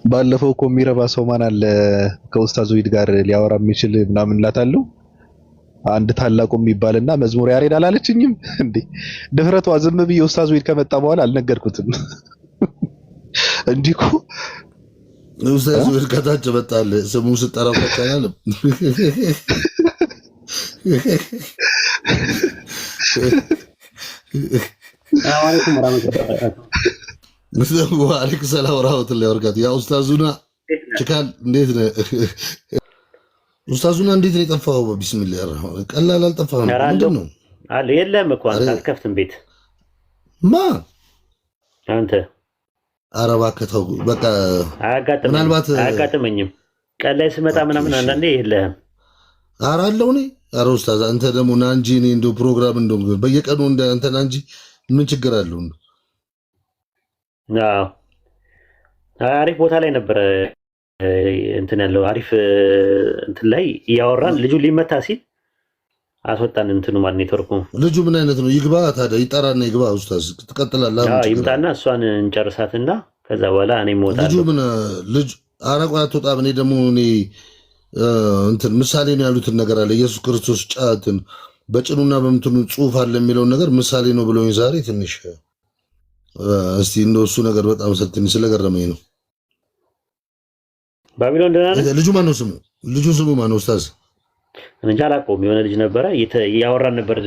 ባለፈው እኮ የሚረባ ሰው ማን አለ ከኡስታዝ ዊድ ጋር ሊያወራ የሚችል ምናምን እላታለሁ። አንድ ታላቁ የሚባልና መዝሙር ያሬድ አላለችኝም እንዴ? ድፍረቷ ዝም ብዬ ኡስታዝ ዊድ ከመጣ በኋላ አልነገርኩትም እንጂ እኮ ኡስታዝ ዊድ ከታች መጣለ ስሙ ስጠራው ፈታናል። አለይኩም ወራህመቱላሂ ወአለይኩም ሰላም ወራህመቱላሂ ወበረካቱ። ያ ኡስታዙና ችካል እንዴት ነህ? ኡስታዙና እንዴት ነው የጠፋው? ቢስሚላህ አርህማን ቀላል አልጠፋም። ምንድን ነው አለ የለም እኮ አንተ አትከፍትም ቤት ማ አንተ አረባ ከተው በቃ ምናልባት አያጋጥመኝም። ቀን ላይ ስመጣ ምናምን አንዳንዴ የለህም። ኧረ አለው እኔ ኧረ ኡስታዝ አንተ ደግሞ ና እንጂ እኔ እንደው ፕሮግራም እንደው በየቀኑ እንደ አንተ ና እንጂ ምን ችግር አለው? አዎ አሪፍ ቦታ ላይ ነበረ እንትን ያለው አሪፍ እንትን ላይ እያወራን ልጁ ሊመታ ሲል አስወጣን። እንትኑ ማለት ኔትወርኩ ልጁ ምን አይነት ነው? ይግባ ታዲያ ይጠራና ይግባ። ኡስታዝ ትቀጥላለህ። ይምጣና እሷን እንጨርሳትና ከዛ በኋላ እኔ እወጣለሁ። ልጁ ምን ልጅ አረቋ አትወጣም። እኔ ደግሞ እኔ እንትን ምሳሌ ነው ያሉትን ነገር አለ ኢየሱስ ክርስቶስ ጫትን በጭኑና በምትኑ ጽሑፍ አለ የሚለውን ነገር ምሳሌ ነው ብለውኝ ዛሬ ትንሽ እስቲ እንደው እሱ ነገር በጣም ሰጥኝ ስለገረመኝ ነው። ባቢሎን ደህና ነህ? ልጁ ማነው ስሙ? ልጁ ስሙ ማነው ኡስታዝ? እንጃ አላውቀውም። የሆነ ልጅ ነበረ እያወራን ነበር።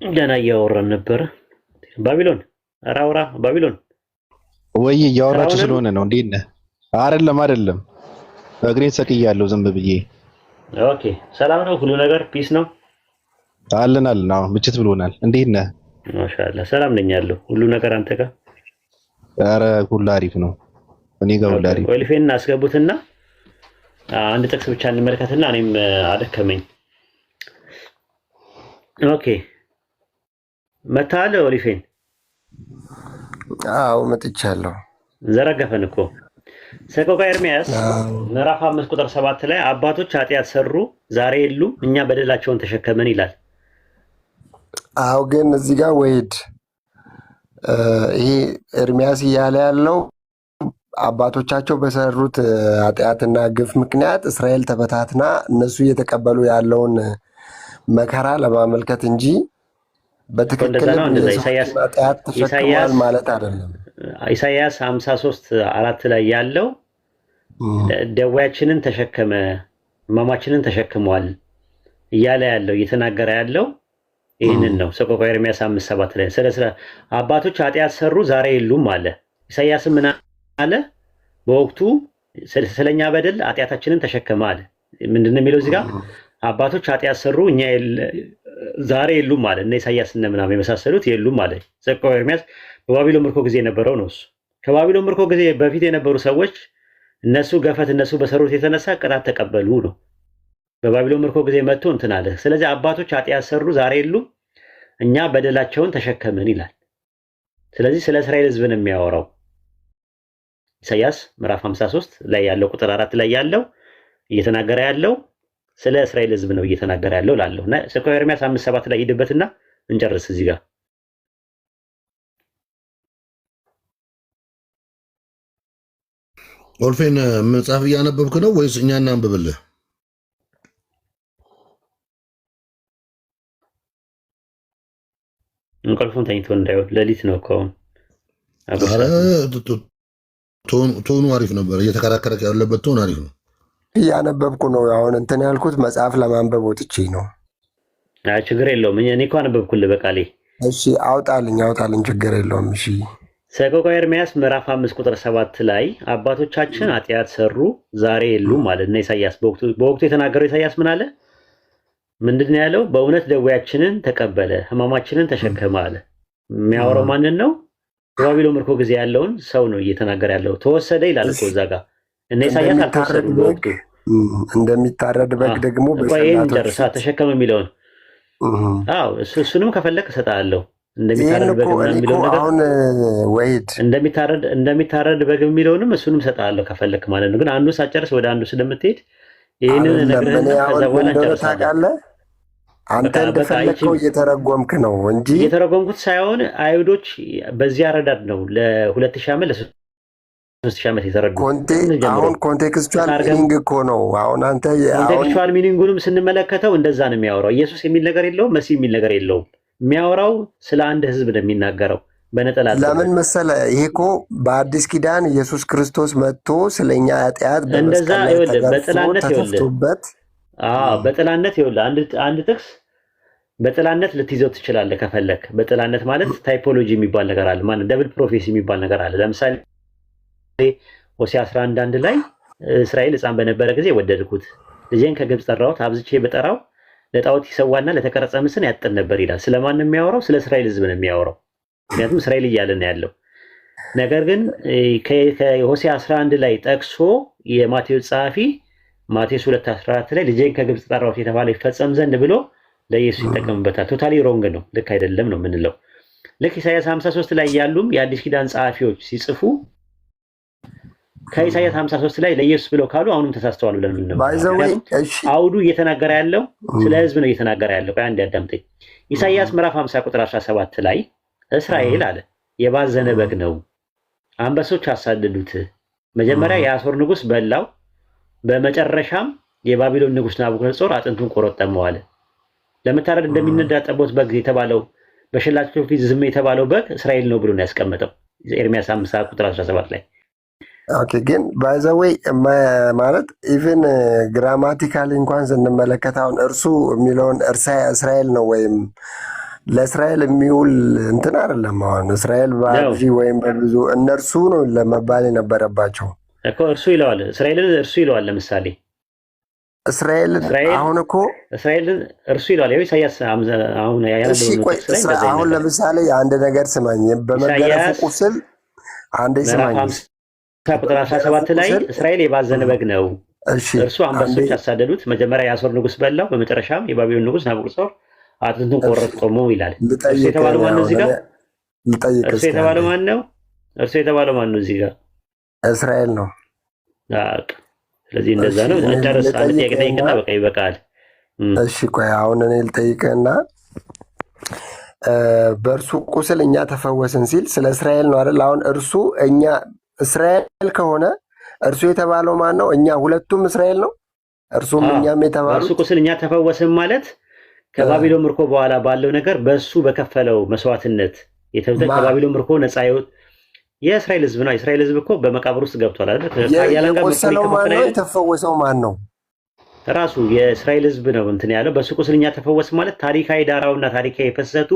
ደህና እያወራን ነበረ። ባቢሎን ኧረ አውራ ባቢሎን ወይ እያወራችሁ ስለሆነ ነው። እንዴት ነህ? አይደለም እግሬን ሰቅያለሁ ዝም ብዬ። ኦኬ ሰላም ነው? ሁሉ ነገር ፒስ ነው? አለን አዎ ምችት ብሎናል። እንዴት ነህ? ማሻአላህ ሰላም ነኝ ያለው ሁሉ ነገር አንተ ጋር? ኧረ ሁሉ አሪፍ ነው እኔ ጋር ሁሉ አሪፍ። ወልፌን አስገቡትና አንድ ጥቅስ ብቻ እንመልከትና እኔም አደከመኝ። ኦኬ መታለ ወልፌን? አዎ መጥቻለሁ። ዘረገፈን እኮ ሰቆቃወ ኤርምያስ ምዕራፍ 5 ቁጥር 7 ላይ አባቶች ኃጢአት ሰሩ ዛሬ የሉም እኛ በደላቸውን ተሸከመን ይላል። አዎ ግን እዚህ ጋር ወይድ ይሄ ኤርምያስ እያለ ያለው አባቶቻቸው በሰሩት ኃጢአትና ግፍ ምክንያት እስራኤል ተበታትና እነሱ እየተቀበሉ ያለውን መከራ ለማመልከት እንጂ በትክክል ኃጢአት ተሸክመዋል ማለት አይደለም። ኢሳይያስ 53:4 ላይ ያለው ደዌያችንን ተሸከመ ሕማማችንን ተሸክሟል እያለ ያለው እየተናገረ ያለው ይህንን ነው። ሰቆቃወ ኤርምያስ 5:7 ላይ ስለ አባቶች ኃጢአት ሰሩ ዛሬ የሉም አለ። ኢሳይያስም ምን አለ? በወቅቱ ስለኛ በደል ኃጢአታችንን ተሸከመ አለ። ምንድነው የሚለው እዚህ ጋር? አባቶች ኃጢአት ሰሩ እኛ ዛሬ የሉም አለ። እነ ኢሳይያስ እነ ምናምን የመሳሰሉት የሉም አለ። ሰቆቃወ ኤርምያስ በባቢሎን ምርኮ ጊዜ የነበረው ነው። እሱ ከባቢሎን ምርኮ ጊዜ በፊት የነበሩ ሰዎች እነሱ በሰሩት የተነሳ ቅጣት ተቀበሉ ነው። በባቢሎን ምርኮ ጊዜ መጥቶ እንትን አለ። ስለዚህ አባቶች ኃጢአት ሰሩ ዛሬ የሉም እኛ በደላቸውን ተሸከምን ይላል። ስለዚህ ስለ እስራኤል ሕዝብ ነው የሚያወራው። ኢሳይያስ ምዕራፍ 53 ላይ ያለው ቁጥር 4 ላይ ያለው እየተናገረ ያለው ስለ እስራኤል ሕዝብ ነው እየተናገረ ያለው ላለው እና ሰቆቃወ ኤርምያስ 5:7 ላይ ሂድበትና እንጨርስ። እዚህ ጋር ወልፌን መጽሐፍ እያነበብክ ነው ወይስ እኛ እናንብብልህ? እንቅልፉን ተኝቶ እንዳይሆን ሌሊት ነው እኮ አሁን። ቶኑ አሪፍ ነበር። እየተከራከረ ያለበት ቶን አሪፍ ነው። እያነበብኩ ነው። አሁን እንትን ያልኩት መጽሐፍ ለማንበብ ወጥቼ ነው። አይ ችግር የለውም። እኔ እኮ አነበብኩልህ በቃሌ። እሺ አውጣልኝ ችግር የለውም። እሺ ሰቆቃወ ኤርምያስ ምዕራፍ 5 ቁጥር 7 ላይ አባቶቻችን ኃጢአት ሰሩ ዛሬ የሉም ማለት ነው። ኢሳይያስ በወቅቱ የተናገረው ኢሳይያስ ምን አለ? ምንድን ያለው? በእውነት ደዌያችንን ተቀበለ ሕማማችንን ተሸከመ አለ። የሚያወራው ማንን ነው? በባቢሎን ምርኮ ጊዜ ያለውን ሰው ነው እየተናገረ ያለው። ተወሰደ ይላል እኮ እዛ ጋር። እነ ኢሳይያስ አልተወሰዱም በወቅቱ። እንደሚታረድ በግ ደግሞ በሰላቶች ተሸከመ የሚለውን አዎ እሱንም ከፈለክ እሰጥሃለሁ። እንደሚታረድ በግ የሚለውን ነገር አሁን ወይድ እንደሚታረድ በግ የሚለውንም እሱንም እሰጥሃለሁ ከፈለክ ማለት ነው። ግን አንዱ ሳጨርስ ወደ አንዱ ስለምትሄድ ይሄንን ነግረህና ከዛ በኋላ እንጨርሳለን። አንተ እንደፈለግከው እየተረጎምክ ነው እንጂ እየተረጎምኩት ሳይሆን አይሁዶች በዚህ አረዳድ ነው ለ2000 ዓመት ለ3000 ዓመት የተረዱት። አሁን ኮንቴክስቹዋል ሚኒንግ እኮ ነው። አሁን አንተ ኮንቴክስቹዋል ሚኒንጉንም ስንመለከተው እንደዛ ነው የሚያወራው። ኢየሱስ የሚል ነገር የለውም፣ መሲህ የሚል ነገር የለውም። የሚያወራው ስለ አንድ ህዝብ ነው የሚናገረው በነጠላ። ለምን መሰለህ? ይሄ እኮ በአዲስ ኪዳን ኢየሱስ ክርስቶስ መጥቶ ስለኛ ኃጢአት በመስቀል ላይ ተከፍቶበት በጥላነት ይኸውልህ አንድ ጥቅስ በጥላነት ልትይዘው ትችላለህ ከፈለክ። በጥላነት ማለት ታይፖሎጂ የሚባል ነገር አለ፣ ማለት ደብል ፕሮፌሲ የሚባል ነገር አለ። ለምሳሌ ሆሴዕ 11:1 ላይ እስራኤል ሕፃን በነበረ ጊዜ ወደድኩት፣ ልጄን ከግብፅ ጠራሁት፣ አብዝቼ በጠራው ለጣዖት ይሰዋና ለተቀረጸ ምስል ያጥን ነበር ይላል። ስለማን ነው የሚያወራው? ስለ እስራኤል ሕዝብ ነው የሚያወራው። ምክንያቱም እስራኤል እያለ ነው ያለው። ነገር ግን ከሆሴዕ 11 ላይ ጠቅሶ የማቴዎስ ጸሐፊ ማቴዎስ 2:14 ላይ ልጄን ከግብፅ ጠራሁት የተባለ ይፈጸም ዘንድ ብሎ ለኢየሱስ ይጠቀምበታል። ቶታሊ ሮንግ ነው፣ ልክ አይደለም ነው የምንለው። ልክ ኢሳያስ 53 ላይ ያሉም የአዲስ ኪዳን ጸሐፊዎች ሲጽፉ ከኢሳያስ 53 ላይ ለኢየሱስ ብለው ካሉ አሁንም ተሳስተዋል ብለን ነው። አውዱ እየተናገረ ያለው ስለ ህዝብ ነው እየተናገረ ያለው። አንድ ያዳምጠኝ። ኢሳያስ ምዕራፍ 50 ቁጥር 17 ላይ እስራኤል አለ የባዘነ በግ ነው፣ አንበሶች አሳደዱት። መጀመሪያ የአሦር ንጉሥ በላው፣ በመጨረሻም የባቢሎን ንጉሥ ናቡከደነፆር አጥንቱን ቆረጠመው አለ። ለመታረድ እንደሚነዳ ጠቦት በግ የተባለው በሸላቾች ፊት ዝም የተባለው በግ እስራኤል ነው ብሎ ነው ያስቀመጠው ኤርምያስ 50 ቁጥር 17 ላይ። ኦኬ፣ ግን ባይ ዘ ዌይ ማለት ኢቭን ግራማቲካሊ እንኳን ስንመለከት አሁን እርሱ የሚለውን እስራኤል ነው ወይም ለእስራኤል የሚውል እንትን አይደለም። አሁን እስራኤል በአብዚ ወይም በብዙ እነርሱ ነው ለመባል የነበረባቸው እኮ። እርሱ ይለዋል፣ እስራኤልን እርሱ ይለዋል። ለምሳሌ እስራኤልን አሁን እኮ እስራኤልን እርሱ ይለዋል። ያው ኢሳያስ አሁን ለምሳሌ አንድ ነገር ስማኝ፣ በመገረፉ ቁስል አንድ ስማኝ ቁጥር 17 ላይ እስራኤል የባዘነ በግ ነው፣ እርሱ አንበሶች ያሳደዱት፣ መጀመሪያ የአሦር ንጉሥ በላው፣ በመጨረሻም የባቢሎን ንጉሥ ናቡከደነፆር አጥንቱን ቆረጠመው ይላል። እርሱ የተባለው ማን ነው እዚህ ጋር? እርሱ የተባለው ማን ነው? እርሱ የተባለው ማን ነው እዚህ ጋር? እስራኤል ነው። ስለዚህ እንደዛ ነው። እንጨርስ። አንድ ጥያቄ ጠይቅና በቃ ይበቃል። እሺ ቆይ አሁን እኔ ልጠይቅህና በእርሱ ቁስል እኛ ተፈወስን ሲል ስለ እስራኤል ነው አይደል? አሁን እርሱ እኛ እስራኤል ከሆነ እርሱ የተባለው ማን ነው? እኛ ሁለቱም እስራኤል ነው። እርሱም እኛም የተባሉት እርሱ ቁስል እኛ ተፈወስን ማለት ከባቢሎን ምርኮ በኋላ ባለው ነገር በሱ በከፈለው መስዋዕትነት ከባቢሎን ምርኮ ነፃ ይወጥ የእስራኤል ህዝብ ነው። የእስራኤል ህዝብ እኮ በመቃብር ውስጥ ገብቷል አይደል? የቆሰለው ማን ነው? የተፈወሰው ማን ነው? ራሱ የእስራኤል ህዝብ ነው እንትን ያለው። በሱ ቁስል እኛ ተፈወስ ማለት ታሪካዊ ዳራውና ታሪካዊ ፍሰቱ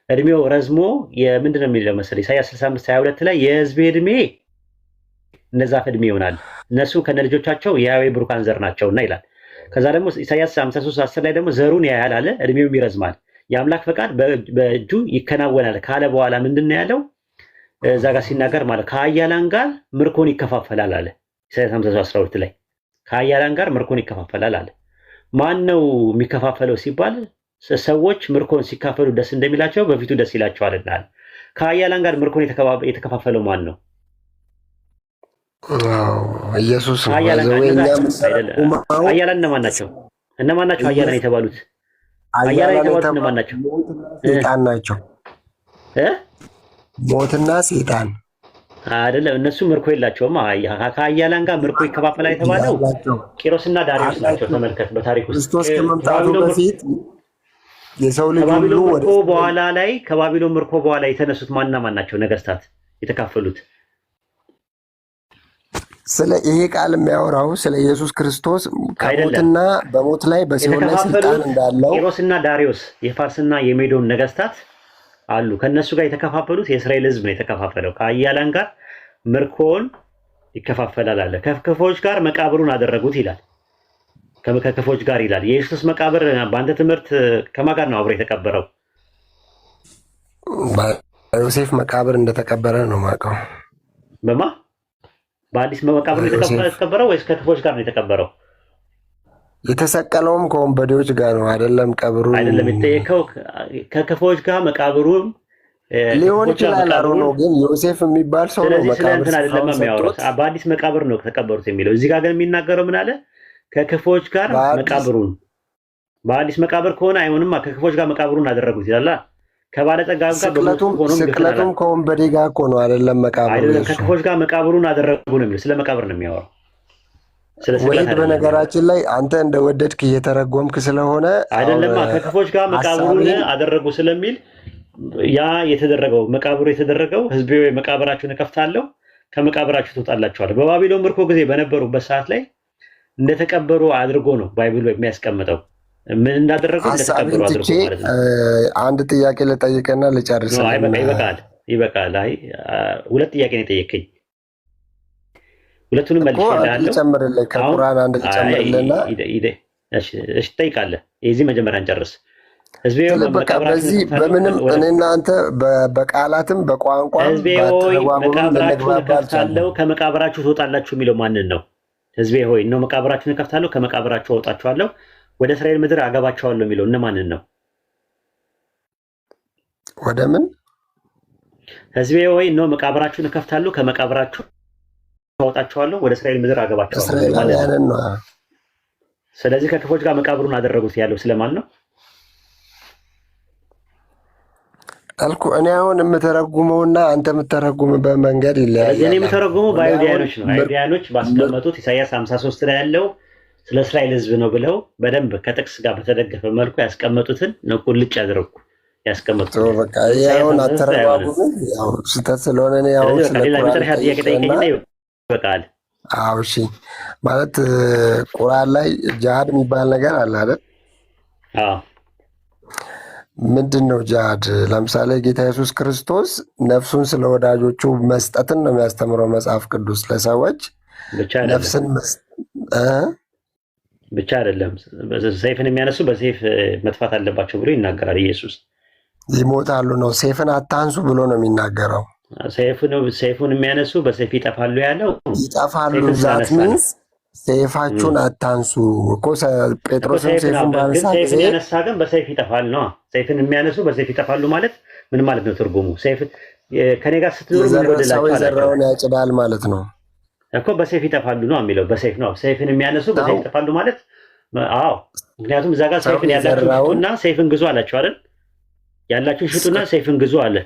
እድሜው ረዝሞ የምንድን ነው የሚለው መሰለኝ ኢሳያስ 65:22 ላይ የህዝብ እድሜ እነዛፍ እድሜ ይሆናል፣ እነሱ ከነልጆቻቸው የያዌ ብሩካን ዘር ናቸውና ይላል። ከዛ ደግሞ ኢሳያስ 53:10 ላይ ደግሞ ዘሩን ያያል አለ፣ እድሜውም ይረዝማል፣ የአምላክ ፈቃድ በእጁ ይከናወናል ካለ በኋላ ምንድን ነው ያለው? እዛ ጋር ሲናገር ማለት ከኃያላን ጋር ምርኮን ይከፋፈላል አለ። ኢሳያስ 53:12 ላይ ከኃያላን ጋር ምርኮን ይከፋፈላል አለ። ማን ነው የሚከፋፈለው ሲባል ሰዎች ምርኮን ሲካፈሉ ደስ እንደሚላቸው በፊቱ ደስ ይላቸዋልና። ከኃያላን ጋር ምርኮን የተከፋፈለው ማን ነው? ኢየሱስ ነው። ኃያላን እነማን ናቸው? እነማን ናቸው ኃያላን የተባሉት? ኃያላን የተባሉት እነማን ናቸው? ሰይጣን ናቸው። ሞትና ሰይጣን አይደለም፣ እነሱ ምርኮ የላቸውም። ከኃያላን ጋር ምርኮ ይከፋፈላል የተባለው ቂሮስና ዳሪዮስ ናቸው። ተመልከት፣ በታሪክ ውስጥ ክርስቶስ ከመምጣቱ በፊት የሰው ልጅ ሁሉ ወደ በኋላ ላይ ከባቢሎን ምርኮ በኋላ የተነሱት ማንና ማን ናቸው ነገስታት የተካፈሉት? ስለ ይሄ ቃል የሚያወራው ስለ ኢየሱስ ክርስቶስ ከሞትና በሞት ላይ በሲኦል ላይ ስልጣን እንዳለው ቂሮስና ዳሪዮስ የፋርስና የሜዶን ነገስታት አሉ። ከነሱ ጋር የተከፋፈሉት የእስራኤል ህዝብ ነው የተከፋፈለው። ከኃያላን ጋር ምርኮን ይከፋፈላል አለ። ከክፎች ጋር መቃብሩን አደረጉት ይላል። ከክፎች ጋር ይላል። የኢየሱስ መቃብር በአንተ ትምህርት ከማን ጋር ነው አብሮ የተቀበረው? በዮሴፍ መቃብር እንደተቀበረ ነው የማውቀው። በማ በአዲስ መቃብር የተቀበረው ወይስ ከክፎች ጋር ነው የተቀበረው? የተሰቀለውም ከወንበዴዎች ጋር ነው አይደለም? ቀብሩ አይደለም የተጠየቀው ከክፎች ጋር መቃብሩን ሊሆን ይችላል። አሮ ነው ግን ዮሴፍ የሚባል ሰው ነው መቃብር አይደለም የሚያወሩት። በአዲስ መቃብር ነው ተቀበሩት የሚለው። እዚህ ጋር ግን የሚናገረው ምን አለ? ከክፎች ጋር መቃብሩን በአዲስ መቃብር ከሆነ አይሆንማ። ከክፎች ጋር መቃብሩን አደረጉት ይላል። ከባለጠጋ ጋር በሞቱ ሆኖም ስቅለቱም ከወንበዴ ጋር እኮ ነው አይደለም? መቃብሩ አይደለም፣ ከክፎች ጋር መቃብሩን አደረጉ ነው የሚለው። ስለ መቃብር ነው የሚያወራው። ስለ ስቅለት አይደለም። በነገራችን ላይ አንተ እንደወደድክ እየተረጎምክ ስለሆነ አይደለማ። ከክፎች ጋር መቃብሩን አደረጉ ስለሚል ያ የተደረገው መቃብሩ የተደረገው ህዝቤ መቃብራችሁን እከፍታለሁ ከመቃብራችሁ ትወጣላችኋል። በባቢሎን ምርኮ ጊዜ በነበሩበት ሰዓት ላይ እንደተቀበሩ አድርጎ ነው ባይብሉ የሚያስቀምጠው። ምን እንዳደረጉ እንደተቀበሩ አድርጎ ማለት ነው። አንድ ጥያቄ ልጠይቅና ልጨርስ። ይበቃል። አይ ሁለት ጥያቄ ነው የጠየቀኝ። ሁለቱንም መልሼልሃለሁ። ጨምርልኝ፣ ከቁርአን አንድ ጨምርልኝና እሺ ትጠይቃለህ። የዚህ መጀመሪያ እንጨርስ። ህዝቤ በዚህ በምንም እኔና አንተ በቃላትም በቋንቋ ህዝቤ ሆይ መቃብራችሁን እከፍታለሁ ከመቃብራችሁ ትወጣላችሁ የሚለው ማንን ነው? ህዝቤ ሆይ ነው መቃብራችሁን እከፍታለሁ ከመቃብራችሁ አወጣችኋለሁ ወደ እስራኤል ምድር አገባቸዋለሁ የሚለው እነማንን ነው? ወደ ምን? ህዝቤ ሆይ ነው መቃብራችሁን እከፍታለሁ ከመቃብራችሁ አወጣችኋለሁ ወደ እስራኤል ምድር አገባቸዋለሁ ማለት ነው። ስለዚህ ከክፎች ጋር መቃብሩን አደረጉት ያለው ስለማን ነው አልኩ። እኔ አሁን የምተረጉመውና አንተ የምተረጉምበት መንገድ ይለያያል። እኔ የምተረጉመው በአይሁዳኖች ነው። አይሁዳኖች ባስቀመጡት ኢሳይያስ 53 ላይ ያለው ስለ እስራኤል ህዝብ ነው ብለው በደንብ ከጥቅስ ጋር በተደገፈ መልኩ ያስቀመጡትን ነው ቁልጭ ያደረኩ ያስቀመጡት። በቃ ያውን አተረጓጉም ያው ስህተት ስለሆነ ነው። ያው ለመጨረሻ ጥያቄ ጠይቀኝና ይበቃል። አዎ እሺ። ማለት ቁርአን ላይ ጂሃድ የሚባል ነገር አለ አይደል? አዎ። ምንድን ነው ጂሃድ? ለምሳሌ ጌታ ኢየሱስ ክርስቶስ ነፍሱን ስለ ወዳጆቹ መስጠትን ነው የሚያስተምረው መጽሐፍ ቅዱስ ለሰዎች ነፍስን ብቻ አይደለም። ሰይፍን የሚያነሱ በሰይፍ መጥፋት አለባቸው ብሎ ይናገራል ኢየሱስ። ይሞታሉ ነው፣ ሰይፍን አታንሱ ብሎ ነው የሚናገረው። ሰይፉን የሚያነሱ በሰይፍ ይጠፋሉ ያለው ይጠፋሉ። ዛት ሚንስ ሰይፋችሁን አታንሱ እኮ ጴጥሮስም ሰይፉን ባነሳ ሰይፍን ያነሳ ግን በሰይፍ ይጠፋል ነው። ሰይፍን የሚያነሱ በሰይፍ ይጠፋሉ ማለት ምን ማለት ነው ትርጉሙ? ሰይፍ ከኔ ጋር ስትኖሩ ምን ይወደላችሁ አላችሁ? የዘራውን ያጭዳል ማለት ነው እኮ በሰይፍ ይጠፋሉ ነው የሚለው። በሰይፍ ነው ሰይፍን የሚያነሱ በሰይፍ ይጠፋሉ ማለት አዎ። ምክንያቱም እዛ ጋር ሰይፍን ያላችሁ ሽጡና ሰይፍን ግዙ አላችሁ አይደል? ያላችሁ ሽጡና ሰይፍን ግዙ አለ።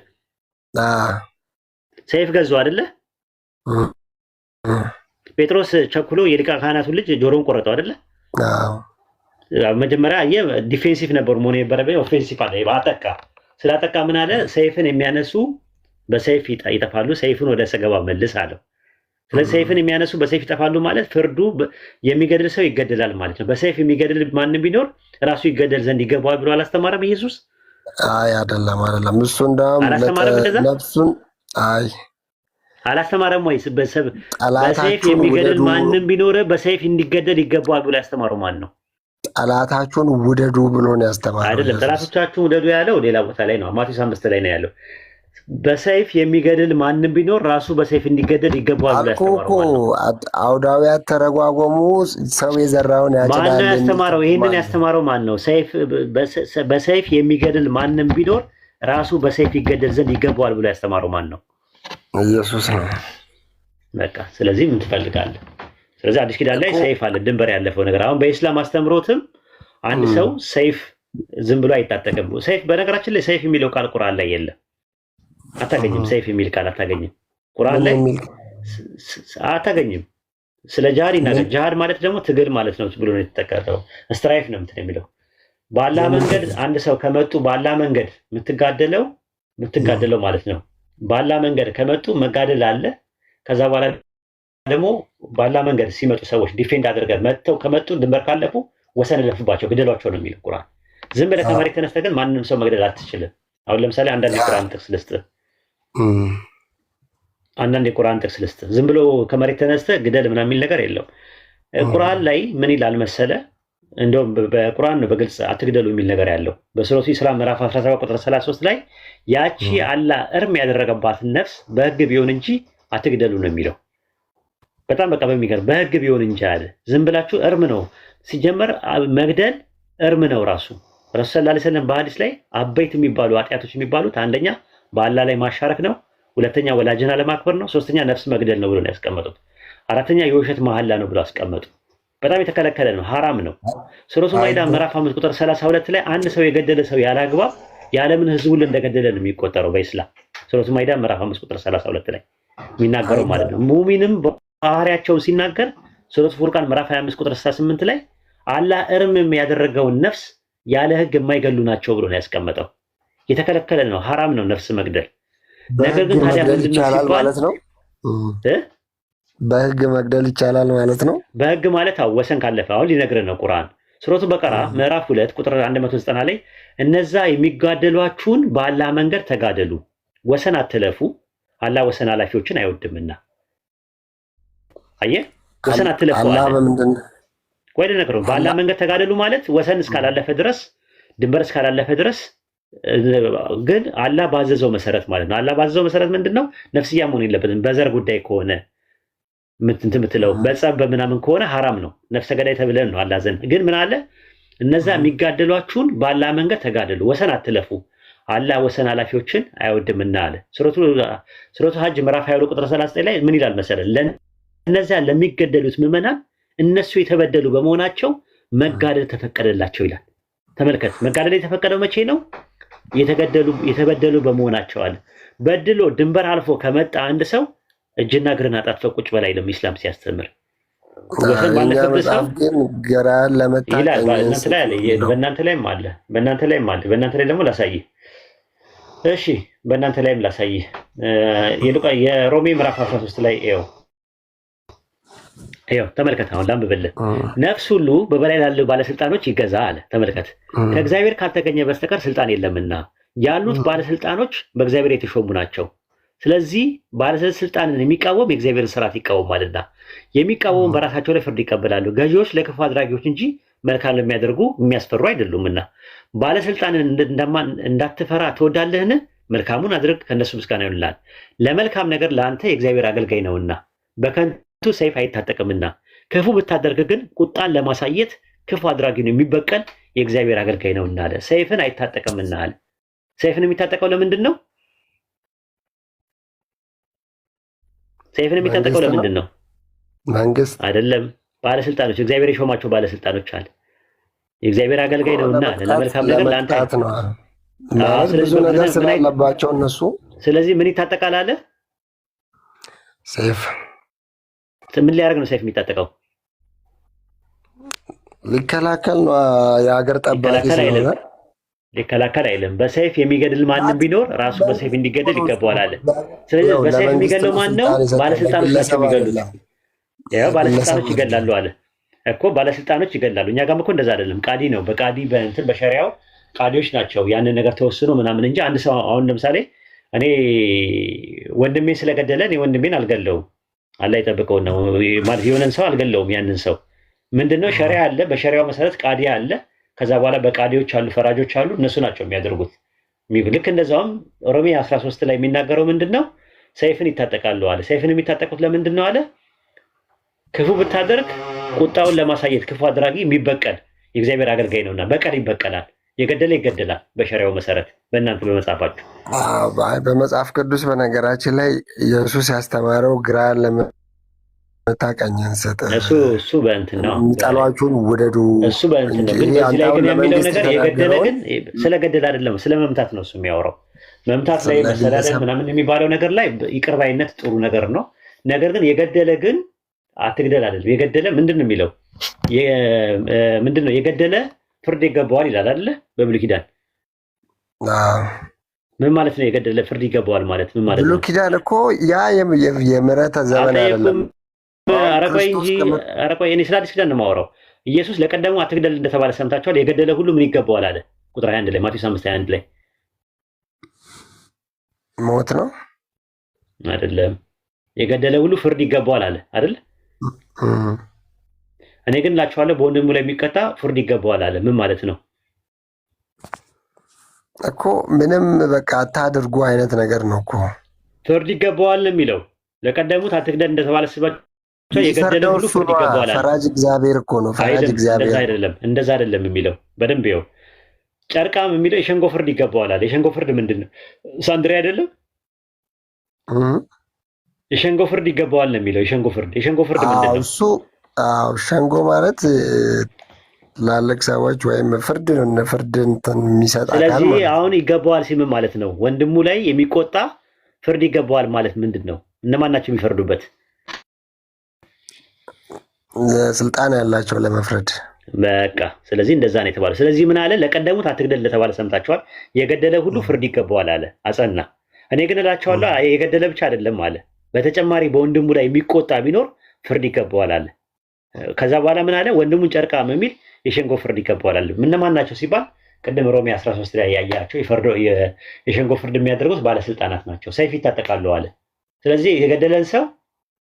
ሰይፍ ገዙ አይደለ? ጴጥሮስ ቸኩሎ የሊቀ ካህናቱን ልጅ ጆሮውን ቆረጠው አይደለ? መጀመሪያ ዲፌንሲቭ ነበር መሆን የነበረበት፣ ኦፌንሲቭ አለ። አጠቃ ስላጠቃ ምን አለ? ሰይፍን የሚያነሱ በሰይፍ ይጠፋሉ፣ ሰይፍን ወደ ሰገባ መልስ አለው። ስለዚህ ሰይፍን የሚያነሱ በሰይፍ ይጠፋሉ ማለት ፍርዱ የሚገድል ሰው ይገደላል ማለት ነው። በሰይፍ የሚገድል ማንም ቢኖር ራሱ ይገደል ዘንድ ይገባዋል ብሎ አላስተማረም ኢየሱስ? አይ አይደለም። እሱ እንደውም ነፍሱን አላስተማረም ወይ? በሰይፍ የሚገድል ማንም ቢኖር በሰይፍ እንዲገደል ይገባዋል ብሎ ያስተማረው ማን ነው? ጠላታችሁን ውደዱ ብሎ ነው ያስተማረው። አይደለም፣ ጠላቶቻችሁን ውደዱ ያለው ሌላ ቦታ ላይ ነው። ማቴዎስ 5 ላይ ነው ያለው። በሰይፍ የሚገድል ማንም ቢኖር ራሱ በሰይፍ እንዲገደል ይገባዋል ብሎ ያስተማረው ማን ነው? አውዳዊያት ተረጓጎሙ ሰው የዘራውን ያጭዳል። ማን ነው ያስተማረው? ይሄንን ያስተማረው ማን ነው? በሰይፍ የሚገድል ማንም ቢኖር ራሱ በሰይፍ ይገደል ዘንድ ይገባዋል ብሎ ያስተማረው ማን ነው? ኢየሱስ ነው። በቃ ስለዚህ ምን ትፈልጋለህ? ስለዚህ አዲስ ኪዳን ላይ ሰይፍ አለ፣ ድንበር ያለፈው ነገር። አሁን በኢስላም አስተምሮትም አንድ ሰው ሰይፍ ዝም ብሎ አይታጠቅም። ሰይፍ በነገራችን ላይ ሰይፍ የሚለው ቃል ቁርአን ላይ የለም፣ አታገኝም። ሰይፍ የሚል ቃል አታገኝም፣ ቁርአን ላይ አታገኝም። ስለ ጂሃድ ይናገር። ጂሃድ ማለት ደግሞ ትግል ማለት ነው ብሎ ነው የተጠቀሰው። ስትራይፍ ነው እንትን የሚለው በአላህ መንገድ አንድ ሰው ከመጡ በአላህ መንገድ የምትጋደለው ማለት ነው። በአላህ መንገድ ከመጡ መጋደል አለ። ከዛ በኋላ ደግሞ በአላህ መንገድ ሲመጡ ሰዎች ዲፌንድ አድርገው መጥተው ከመጡ ድንበር ካለፉ ወሰን ለፍባቸው ግደሏቸው ነው የሚለው ቁርአን። ዝም ብለህ ከመሬት ተነስተህ ግን ማንንም ሰው መግደል አትችልም። አሁን ለምሳሌ አንዳንድ የቁርአን ጥቅስ ልስጥህ። ዝም ብሎ ከመሬት ተነስተህ ግደል ምናምን የሚል ነገር የለው። ቁርአን ላይ ምን ይላል መሰለ? እንደውም በቁርአን ነው በግልጽ አትግደሉ የሚል ነገር ያለው። በሱረቱ ኢስራ ምዕራፍ 17 ቁጥር 33 ላይ ያቺ አላህ እርም ያደረገባትን ነፍስ በህግ ቢሆን እንጂ አትግደሉ ነው የሚለው። በጣም በቃ በሚገርም በህግ ቢሆን እንጂ አለ። ዝም ብላችሁ እርም ነው ሲጀመር መግደል እርም ነው ራሱ። ረሱል ሰለላሁ ዐለይሂ ወሰለም በሐዲስ ላይ አበይት የሚባሉ ኃጢአቶች የሚባሉት አንደኛ በአላህ ላይ ማሻረክ ነው፣ ሁለተኛ ወላጅን አለማክበር ነው፣ ሶስተኛ ነፍስ መግደል ነው ብሎ ነው ያስቀመጡት። አራተኛ የውሸት መሐላ ነው ብሎ አስቀመጡ። በጣም የተከለከለ ነው፣ ሐራም ነው። ሱረቱ ማኢዳ ምዕራፍ 5 ቁጥር 32 ላይ አንድ ሰው የገደለ ሰው ያለ አግባብ የዓለምን ህዝብ ሁሉ እንደገደለ ነው የሚቆጠረው በኢስላም። ሱረቱ ማኢዳ ምዕራፍ 5 ቁጥር 32 ላይ የሚናገረው ማለት ነው። ሙእሚንም ባህሪያቸውን ሲናገር ሱረቱ ፉርቃን ምዕራፍ 25 ቁጥር 68 ላይ አላህ እርምም ያደረገውን ነፍስ ያለ ህግ የማይገሉ ናቸው ብሎ ነው ያስቀመጠው። የተከለከለ ነው፣ ሐራም ነው ነፍስ መግደል። ነገር ግን ታዲያ ይቻላል ማለት ነው። በህግ መግደል ይቻላል ማለት ነው። በህግ ማለት ወሰን ካለፈ አሁን ሊነግረን ነው ቁርአን። ሱረቱ በቀራ ምዕራፍ 2 ቁጥር 190 ላይ እነዛ የሚጋደሏችሁን በአላህ መንገድ ተጋደሉ፣ ወሰን አትለፉ፣ አላህ ወሰን አላፊዎችን አይወድምና። አየህ፣ ወሰን አትለፉ አላህ በምንድን ወይ ለነገሩ በአላህ መንገድ ተጋደሉ ማለት ወሰን እስካላለፈ ድረስ ድንበር እስካላለፈ ድረስ ግን አላህ ባዘዘው መሰረት ማለት ነው። አላህ ባዘዘው መሰረት ምንድነው? ነፍስያ መሆን የለበትም። በዘር ጉዳይ ከሆነ ምትለው በጸብ በምናምን ከሆነ ሐራም ነው። ነፍሰ ገዳይ ተብለን ነው አላህ ዘንድ። ግን ምን አለ? እነዛ የሚጋደሏችሁን በአላህ መንገድ ተጋደሉ፣ ወሰን አትለፉ፣ አላህ ወሰን አላፊዎችን አይወድምና አለ። ሱረቱ ሐጅ ምዕራፍ 22 ቁጥር 39 ላይ ምን ይላል መሰለህ? ለነዚያ ለሚገደሉት ምዕመናን እነሱ የተበደሉ በመሆናቸው መጋደል ተፈቀደላቸው ይላል። ተመልከት፣ መጋደል የተፈቀደው መቼ ነው? የተበደሉ በመሆናቸው አለ። በድሎ ድንበር አልፎ ከመጣ አንድ ሰው እጅና እግርን አጣጥፎ ቁጭ በላይ ነው ኢስላም ሲያስተምር። ወሰን ባለፈበት ሰው ግን ገራን ለመታቀም ይላል። በእናንተ ላይም አለ፣ በእናንተ ላይ ደግሞ ላሳይህ። እሺ፣ በእናንተ ላይም ላሳይህ። የሮሜ ምዕራፍ 13 ላይ ይኸው ተመልከት። አሁን ላንብብልህ። ነፍስ ሁሉ በበላይ ላሉ ባለስልጣኖች ይገዛ አለ። ተመልከት፣ ከእግዚአብሔር ካልተገኘ በስተቀር ስልጣን የለምና ያሉት ባለስልጣኖች በእግዚአብሔር የተሾሙ ናቸው። ስለዚህ ባለስልጣንን የሚቃወም የእግዚአብሔርን ስርዓት ይቃወማልና የሚቃወሙ በራሳቸው ላይ ፍርድ ይቀበላሉ። ገዢዎች ለክፉ አድራጊዎች እንጂ መልካም ለሚያደርጉ የሚያስፈሩ አይደሉምና። ባለስልጣንን እንዳትፈራ ትወዳለህን? መልካሙን አድርግ፣ ከእነሱ ምስጋና ይሆንልሃል። ለመልካም ነገር ለአንተ የእግዚአብሔር አገልጋይ ነውና በከንቱ ሰይፍ አይታጠቅምና። ክፉ ብታደርግ ግን ቁጣን ለማሳየት ክፉ አድራጊውን የሚበቀል የእግዚአብሔር አገልጋይ ነውና አለ። ሰይፍን አይታጠቅምና አለ። ሰይፍን የሚታጠቀው ለምንድን ነው? ሰይፍን የሚታጠቀው ለምንድን ነው? መንግስት አይደለም፣ ባለስልጣኖች፣ እግዚአብሔር የሾማቸው ባለስልጣኖች አለ። የእግዚአብሔር አገልጋይ ነውና አለ። ለመልካም ነገር ለአንተ ብዙ ነገር ስላለባቸው እነሱ። ስለዚህ ምን ይታጠቃል አለ? ሰይፍ። ምን ሊያደርግ ነው ሰይፍ የሚታጠቀው? ሊከላከል ነው። የሀገር ጠባቂ ስለሆነ ሊከላከል አይልም። በሰይፍ የሚገድል ማንም ቢኖር ራሱ በሰይፍ እንዲገደል ይገባዋል አለ። ስለዚህ በሰይፍ የሚገድለው ማን ነው? ባለስልጣኖች ናቸው የሚገድሉት። ያው ባለስልጣኖች ይገድላሉ አለ እኮ፣ ባለስልጣኖች ይገድላሉ። እኛ ጋርም እኮ እንደዛ አይደለም። ቃዲ ነው። በቃዲ በእንትን በሸሪያው ቃዲዎች ናቸው ያንን ነገር ተወስኖ ምናምን እንጂ አንድ ሰው አሁን ለምሳሌ እኔ ወንድሜን ስለገደለ እኔ ወንድሜን አልገለውም። አላህ ይጠብቀው ነው ማለት የሆነን ሰው አልገለውም። ያንን ሰው ምንድነው ሸሪያ አለ። በሸሪያው መሰረት ቃዲ አለ። ከዛ በኋላ በቃዲዎች አሉ፣ ፈራጆች አሉ። እነሱ ናቸው የሚያደርጉት። ልክ እንደዛውም ሮሜ 13 ላይ የሚናገረው ምንድነው? ሰይፍን ይታጠቃሉ አለ። ሰይፍን የሚታጠቁት ለምንድን ነው አለ? ክፉ ብታደርግ ቁጣውን ለማሳየት ክፉ አድራጊ የሚበቀል የእግዚአብሔር አገልጋይ ነውና በቀል ይበቀላል። የገደለ ይገደላል። በሸሪያው መሰረት በእናንተ በመጽሐፋችሁ በመጽሐፍ ቅዱስ በነገራችን ላይ ኢየሱስ ያስተማረው ግራን ለመታቀኝን ሰጠ። እሱ በእንትን ነው። ጠሏችሁን ውደዱ። እሱ በእንትን ነው። ግን በዚህ ላይ ግን የሚለው ነገር የገደለ ግን ስለገደለ አይደለም፣ ስለመምታት ነው እሱ የሚያወራው። መምታት ላይ መሰዳደር ምናምን የሚባለው ነገር ላይ ይቅር ባይነት ጥሩ ነገር ነው። ነገር ግን የገደለ ግን አትግደል አይደለም። የገደለ ምንድን ነው የሚለው? ምንድን ነው የገደለ ፍርድ ይገባዋል ይላል አይደለ? በብሉይ ኪዳን ምን ማለት ነው? የገደለ ፍርድ ይገባዋል ማለት ምን ማለት ነው? ብሉይ ኪዳን እኮ ያ የምህረት ዘመን አይደለም። አረቆይ እኔ ስለ አዲስ ኪዳን ነው የማወራው። ኢየሱስ ለቀደሙ አትግደል እንደተባለ ሰምታችኋል። የገደለ ሁሉ ምን ይገባዋል አለ። ቁጥር 21 ላይ ማቴዎስ 5:21 ላይ ሞት ነው አይደለም? የገደለ ሁሉ ፍርድ ይገባዋል አለ አይደል? እኔ ግን እላችኋለሁ በወንድሙ ላይ የሚቀጣ ፍርድ ይገባዋል አለ። ምን ማለት ነው እኮ? ምንም በቃ አታድርጉ አይነት ነገር ነው እኮ። ፍርድ ይገባዋል የሚለው ለቀደሙት አትግደል እንደተባለ ስባቸው የገደለ ሁሉ ፍርድ ይገባዋል አለ። ፈራጅ እግዚአብሔር እኮ ነው። ፈራጅ እግዚአብሔር እንደዛ አይደለም የሚለው። በደንብ ይኸው ጨርቃም የሚለው የሸንጎ ፍርድ ይገባዋል አለ። የሸንጎ ፍርድ ምንድን ነው? ሳንድሪያ አይደለም? የሸንጎ ፍርድ ይገባዋል ነው የሚለው። የሸንጎ ፍርድ ምንድን ነው? አዎ ሸንጎ ማለት ትላልቅ ሰዎች ወይም ፍርድ እንትን የሚሰጥ አካል ስለዚህ ማለት ነው። አሁን ይገባዋል ሲል ምን ማለት ነው? ወንድሙ ላይ የሚቆጣ ፍርድ ይገባዋል ማለት ምንድን ነው? እነማን ናቸው የሚፈርዱበት? ስልጣን ያላቸው ለመፍረድ። በቃ ስለዚህ እንደዛ ነው የተባለው። ስለዚህ ምን አለ? ለቀደሙት አትግደል ለተባለ ሰምታችኋል። የገደለ ሁሉ ፍርድ ይገባዋል አለ፣ አጸና። እኔ ግን እላቸዋለሁ የገደለ ብቻ አይደለም አለ፣ በተጨማሪ በወንድሙ ላይ የሚቆጣ ቢኖር ፍርድ ይገባዋል አለ። ከዛ በኋላ ምን አለ? ወንድሙን ጨርቃም የሚል የሸንጎ ፍርድ ይገባዋል አለ። እነማን ናቸው ሲባል ቅድም ሮሜ 13 ላይ ያያቸው የሸንጎ ፍርድ የሚያደርጉት ባለስልጣናት ናቸው፣ ሰይፍ ይታጠቃሉ አለ። ስለዚህ የገደለን ሰው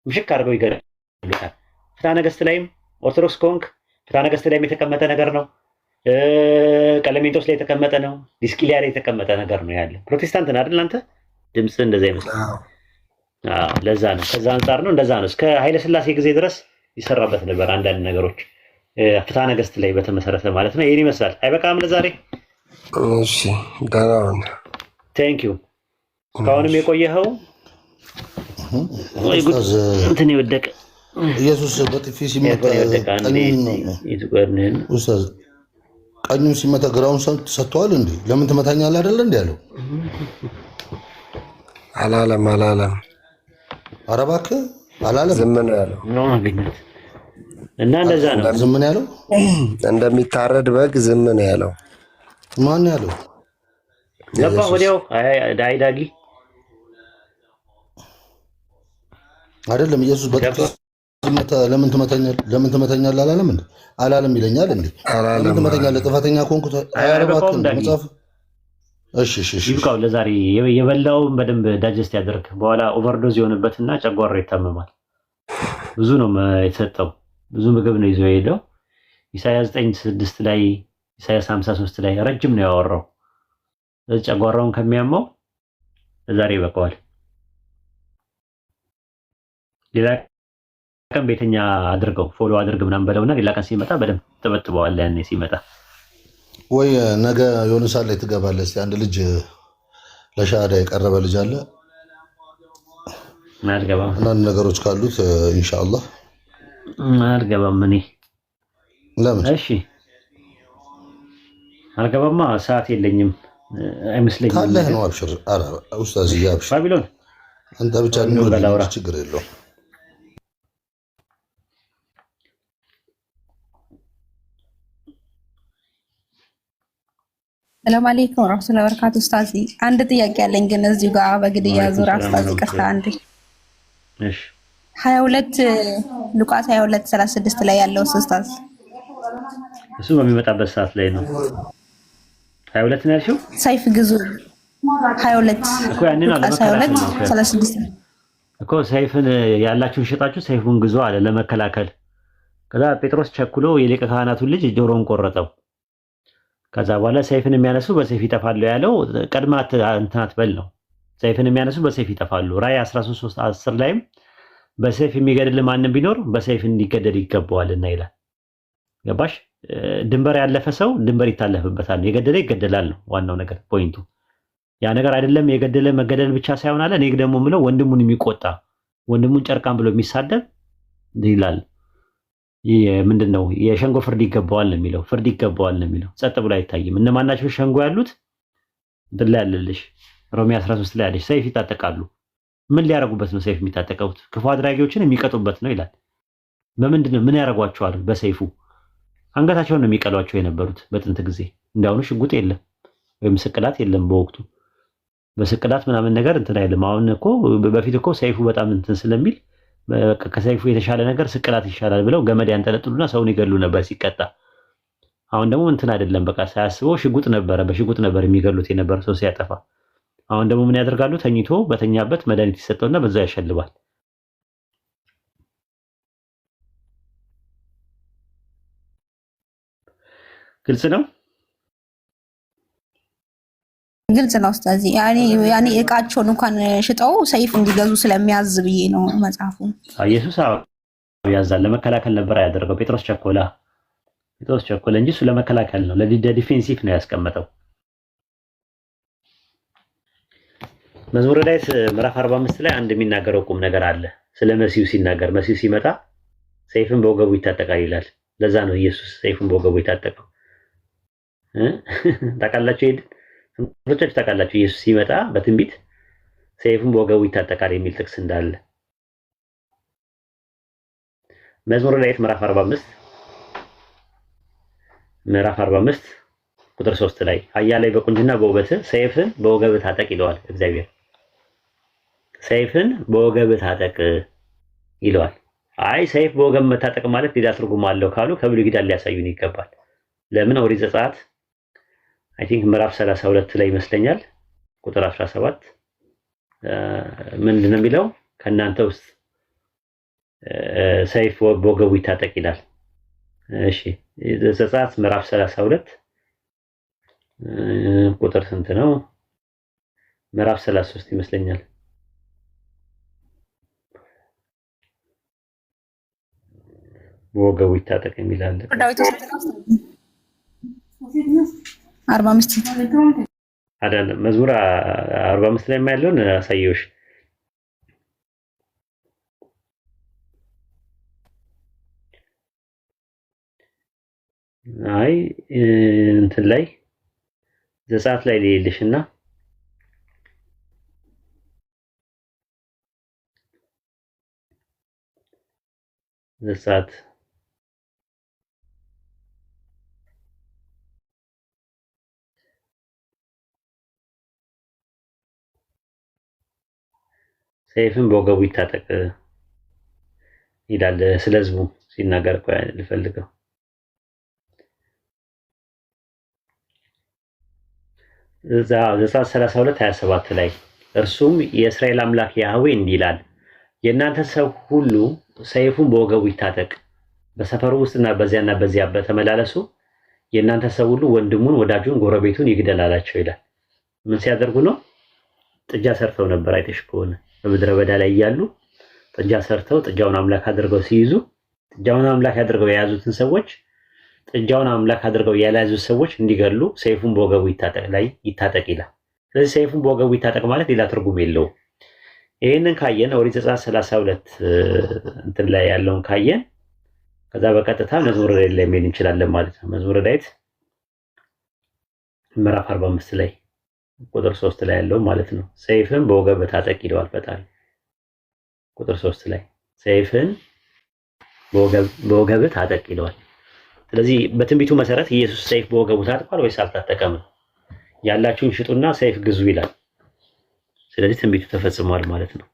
ምሽክ አድርገው ይገድሉታል። ፍትሐ ነገሥት ላይም ኦርቶዶክስ ከሆንክ ፍትሐ ነገሥት ላይም የተቀመጠ ነገር ነው። ቀለሜንጦስ ላይ የተቀመጠ ነው። ዲስቂሊያ ላይ የተቀመጠ ነገር ነው ያለ። ፕሮቴስታንት ነህ አይደል አንተ? ድምፅ እንደዛ ይመስላል። ለዛ ነው፣ ከዛ አንጻር ነው፣ እንደዛ ነው። እስከ ኃይለ ሥላሴ ጊዜ ድረስ ይሰራበት ነበር አንዳንድ ነገሮች ፍትሐ ነገሥት ላይ በተመሰረተ ማለት ነው። ይህን ይመስላል። አይበቃም ለዛሬ? እሺ ደህና ቴንክ ዩ። እስካሁንም የቆየኸው እንትን የወደቀ ኢየሱስ በጥፊ ሲመታ ቀኙን ሲመታ ግራውን ሰጥተዋል እንዴ? ለምን ትመታኛለህ አይደለ እንዴ ያለው? አላለም። ኧረ እባክህ አላለም። ዝም ነው ያለው እና እንደዛ ነው። ዝም ነው ያለው። እንደሚታረድ በግ ዝም ነው ያለው። ማን ያለው? ገባ ወዲያው ዳጊ አይደለም። ኢየሱስ በጥፊ ሲመታ ለምን ትመታኛለህ አላለም እንዴ? አላለም ይለኛል እንዴ? ለምን ትመታኛለህ? ጥፋተኛ ከሆንኩ መጽሐፍ እሺ ይብቃው ለዛሬ። የበላውን በደንብ ዳጀስት ያደርግ። በኋላ ኦቨርዶዝ የሆነበትና ጨጓራ ይታመማል። ብዙ ነው የተሰጠው፣ ብዙ ምግብ ነው ይዞ የሄደው። ኢሳያስ 9:6 ላይ ኢሳያስ 53 ላይ ረጅም ነው ያወራው። ጨጓራውን ከሚያመው ለዛሬ ይበቃዋል። ሌላ ቀን ቤተኛ አድርገው ፎሎ አድርግ ምናምን በለውና ሌላ ቀን ሲመጣ በደንብ ተበጥበዋል። ያኔ ሲመጣ ወይ ነገ የሆነ ሰዓት ላይ ትገባለህ። እስኪ አንድ ልጅ ለሻሃዳ የቀረበ ልጅ አለ። አልገባም። አንዳንድ ነገሮች ካሉት ኢንሻአላህ አልገባም። እኔ ለምን? እሺ አልገባማ፣ ሰዓት የለኝም አይመስለኝም። ካለህ ነው። አብሽር። ኧረ ኡስታዝ አብሽር። ባቢሎን አንተ ብቻ ነው ችግር የለውም። ሰላም አለይኩም ወራህመቱላሂ ወበረካቱ። ኡስታዝ አንድ ጥያቄ ያለኝ ግን እዚሁ ጋር በግድያ ዙሪያ ኡስታዝ ይቅርታ፣ አንዴ እሺ 22 ሉቃስ 22:36 ላይ ያለው ኡስታዝ እሱ በሚመጣበት ሰዓት ላይ ነው። 22 ነው ያልሽው? ሰይፍ ግዙ 22 እኮ ያንን አለ ለመከላከል ነው 36 እኮ ሰይፍን ያላችሁን ሸጣችሁ ሰይፉን ግዙ አለ ለመከላከል። ከዛ ጴጥሮስ ቸኩሎ የሊቀ ካህናቱን ልጅ ጆሮውን ቆረጠው። ከዛ በኋላ ሰይፍን የሚያነሱ በሰይፍ ይጠፋሉ ያለው ቀድማ እንትን አትበል ነው። ሰይፍን የሚያነሱ በሰይፍ ይጠፋሉ። ራዕይ 13:10 ላይም በሰይፍ የሚገድል ማንም ቢኖር በሰይፍ እንዲገደል ይገባዋልና ይላል። ገባሽ? ድንበር ያለፈ ሰው ድንበር ይታለፍበታል። የገደለ ይገደላል ነው ዋናው ነገር ፖይንቱ። ያ ነገር አይደለም የገደለ መገደል ብቻ ሳይሆን አለ እኔ ደግሞ ምለው ወንድሙን የሚቆጣ ወንድሙን ጨርቃም ብሎ የሚሳደብ ይላል። ይሄ ምንድነው? የሸንጎ ፍርድ ይገባዋል ነው የሚለው። ፍርድ ይገባዋል ነው የሚለው። ጸጥ ብሎ አይታይም። እነማናቸው ሸንጎ ያሉት? ድል ያለልሽ ሮሜ 13 ላይ ያለሽ ሰይፍ ይታጠቃሉ። ምን ሊያረጉበት ነው ሰይፍ የሚታጠቀውት? ክፉ አድራጊዎችን የሚቀጡበት ነው ይላል። በምንድነው? ምን ያረጓቸዋል? በሰይፉ አንገታቸውን ነው የሚቀሏቸው የነበሩት በጥንት ጊዜ። እንዳሁኑ ሽጉጥ የለም ወይም ስቅላት የለም በወቅቱ። በስቅላት ምናምን ነገር እንትን አይልም። አሁን እኮ በፊት እኮ ሰይፉ በጣም እንትን ስለሚል ከሰይፉ የተሻለ ነገር ስቅላት ይሻላል ብለው ገመድ ያንጠለጥሉና ሰውን ይገሉ ነበር ሲቀጣ። አሁን ደግሞ እንትን አይደለም፣ በቃ ሳያስበው ሽጉጥ ነበረ፣ በሽጉጥ ነበር የሚገሉት የነበረ ሰው ሲያጠፋ። አሁን ደግሞ ምን ያደርጋሉ? ተኝቶ በተኛበት መድኃኒት ይሰጠውና በዛ ያሸልባል። ግልጽ ነው። ግልጽ ነው ኡስታዝ። ያኔ እቃቸውን እንኳን ሽጠው ሰይፍ እንዲገዙ ስለሚያዝ ብዬ ነው መጽሐፉ። ኢየሱስ ያዛል። ለመከላከል ነበር ያደረገው። ጴጥሮስ ቸኮለ እንጂ እሱ ለመከላከል ነው፣ ለዲፌንሲቭ ነው ያስቀመጠው። መዝሙረ ዳዊት ምዕራፍ 45 ላይ አንድ የሚናገረው ቁም ነገር አለ። ስለ መሲሁ ሲናገር መሲሁ ሲመጣ ሰይፍን በወገቡ ይታጠቃል ይላል። ለዛ ነው ኢየሱስ ሰይፍን በወገቡ የታጠቀው። ታውቃላችሁ? ይሄን ብዙዎቻችሁ ታውቃላችሁ። ኢየሱስ ሲመጣ በትንቢት ሰይፍን በወገቡ ይታጠቃል የሚል ጥቅስ እንዳለ መዝሙረ ዳዊት ምዕራፍ 45 ቁጥር 3 ላይ ኃያል በቁንጅና በውበት ሰይፍን በወገብ ታጠቅ ይለዋል እግዚአብሔር። ሰይፍን በወገብ ታጠቅ ይለዋል። አይ ሰይፍ በወገብ መታጠቅ ማለት ሌላ ትርጉም አለው ካሉ ከብሉይ ኪዳን ሊያሳዩን ይገባል። ለምን? ኦሪት ዘጸአት አይ ቲንክ ምዕራፍ 32 ላይ ይመስለኛል ቁጥር 17 ምንድነው የሚለው? ከእናንተ ውስጥ ሰይፍ በወገቡ ይታጠቅ ይላል። እሺ ዘጸአት ምዕራፍ 32 ቁጥር ስንት ነው? ምዕራፍ 33 ይመስለኛል። በወገቡ ይታጠቅ የሚላል ዳዊት 45 አይደለም፣ መዝሙር 45 ላይ ያለውን አሳየውሽ። አይ እንትን ላይ ዘጸአት ላይ ልይልሽና ዘጸአት ሰይፍን በወገቡ ይታጠቅ ይላል። ስለ ሕዝቡ ሲናገር እኮ ልፈልገው ዘጸአት 32:27 ላይ እርሱም የእስራኤል አምላክ ያህዌ እንዲህ ይላል፣ የእናንተ ሰው ሁሉ ሰይፉን በወገቡ ይታጠቅ፣ በሰፈሩ ውስጥና በዚያና በዚያ በተመላለሱ የእናንተ ሰው ሁሉ ወንድሙን፣ ወዳጁን፣ ጎረቤቱን ይግደል አላቸው ይላል። ምን ሲያደርጉ ነው? ጥጃ ሰርተው ነበር። አይተሽ ከሆነ በምድረ በዳ ላይ እያሉ ጥጃ ሰርተው ጥጃውን አምላክ አድርገው ሲይዙ ጥጃውን አምላክ አድርገው የያዙትን ሰዎች ጥጃውን አምላክ አድርገው ያልያዙት ሰዎች እንዲገሉ ሰይፉን በወገቡ ይታጠቅ ይላል። ስለዚህ ሰይፉን በወገቡ ይታጠቅ ማለት ሌላ ትርጉም የለውም። ይህንን ካየን ኦሪት ዘጸአት 32 እንትን ላይ ያለውን ካየን ከዛ በቀጥታ መዝሙረ ዳዊት ላይ መሄድ እንችላለን ማለት ነው። መዝሙረ ዳዊት ምዕራፍ 45 ላይ ቁጥር 3 ላይ ያለው ማለት ነው። ሰይፍን በወገብ ታጠቅ ይለዋል ፈጣሪ። ቁጥር 3 ላይ ሰይፍን በወገብ ታጠቅ ይለዋል። ስለዚህ በትንቢቱ መሰረት ኢየሱስ ሰይፍ በወገቡ ታጥቋል ወይስ አልታጠቀም? ያላችሁን ሽጡና ሰይፍ ግዙ ይላል። ስለዚህ ትንቢቱ ተፈጽሟል ማለት ነው።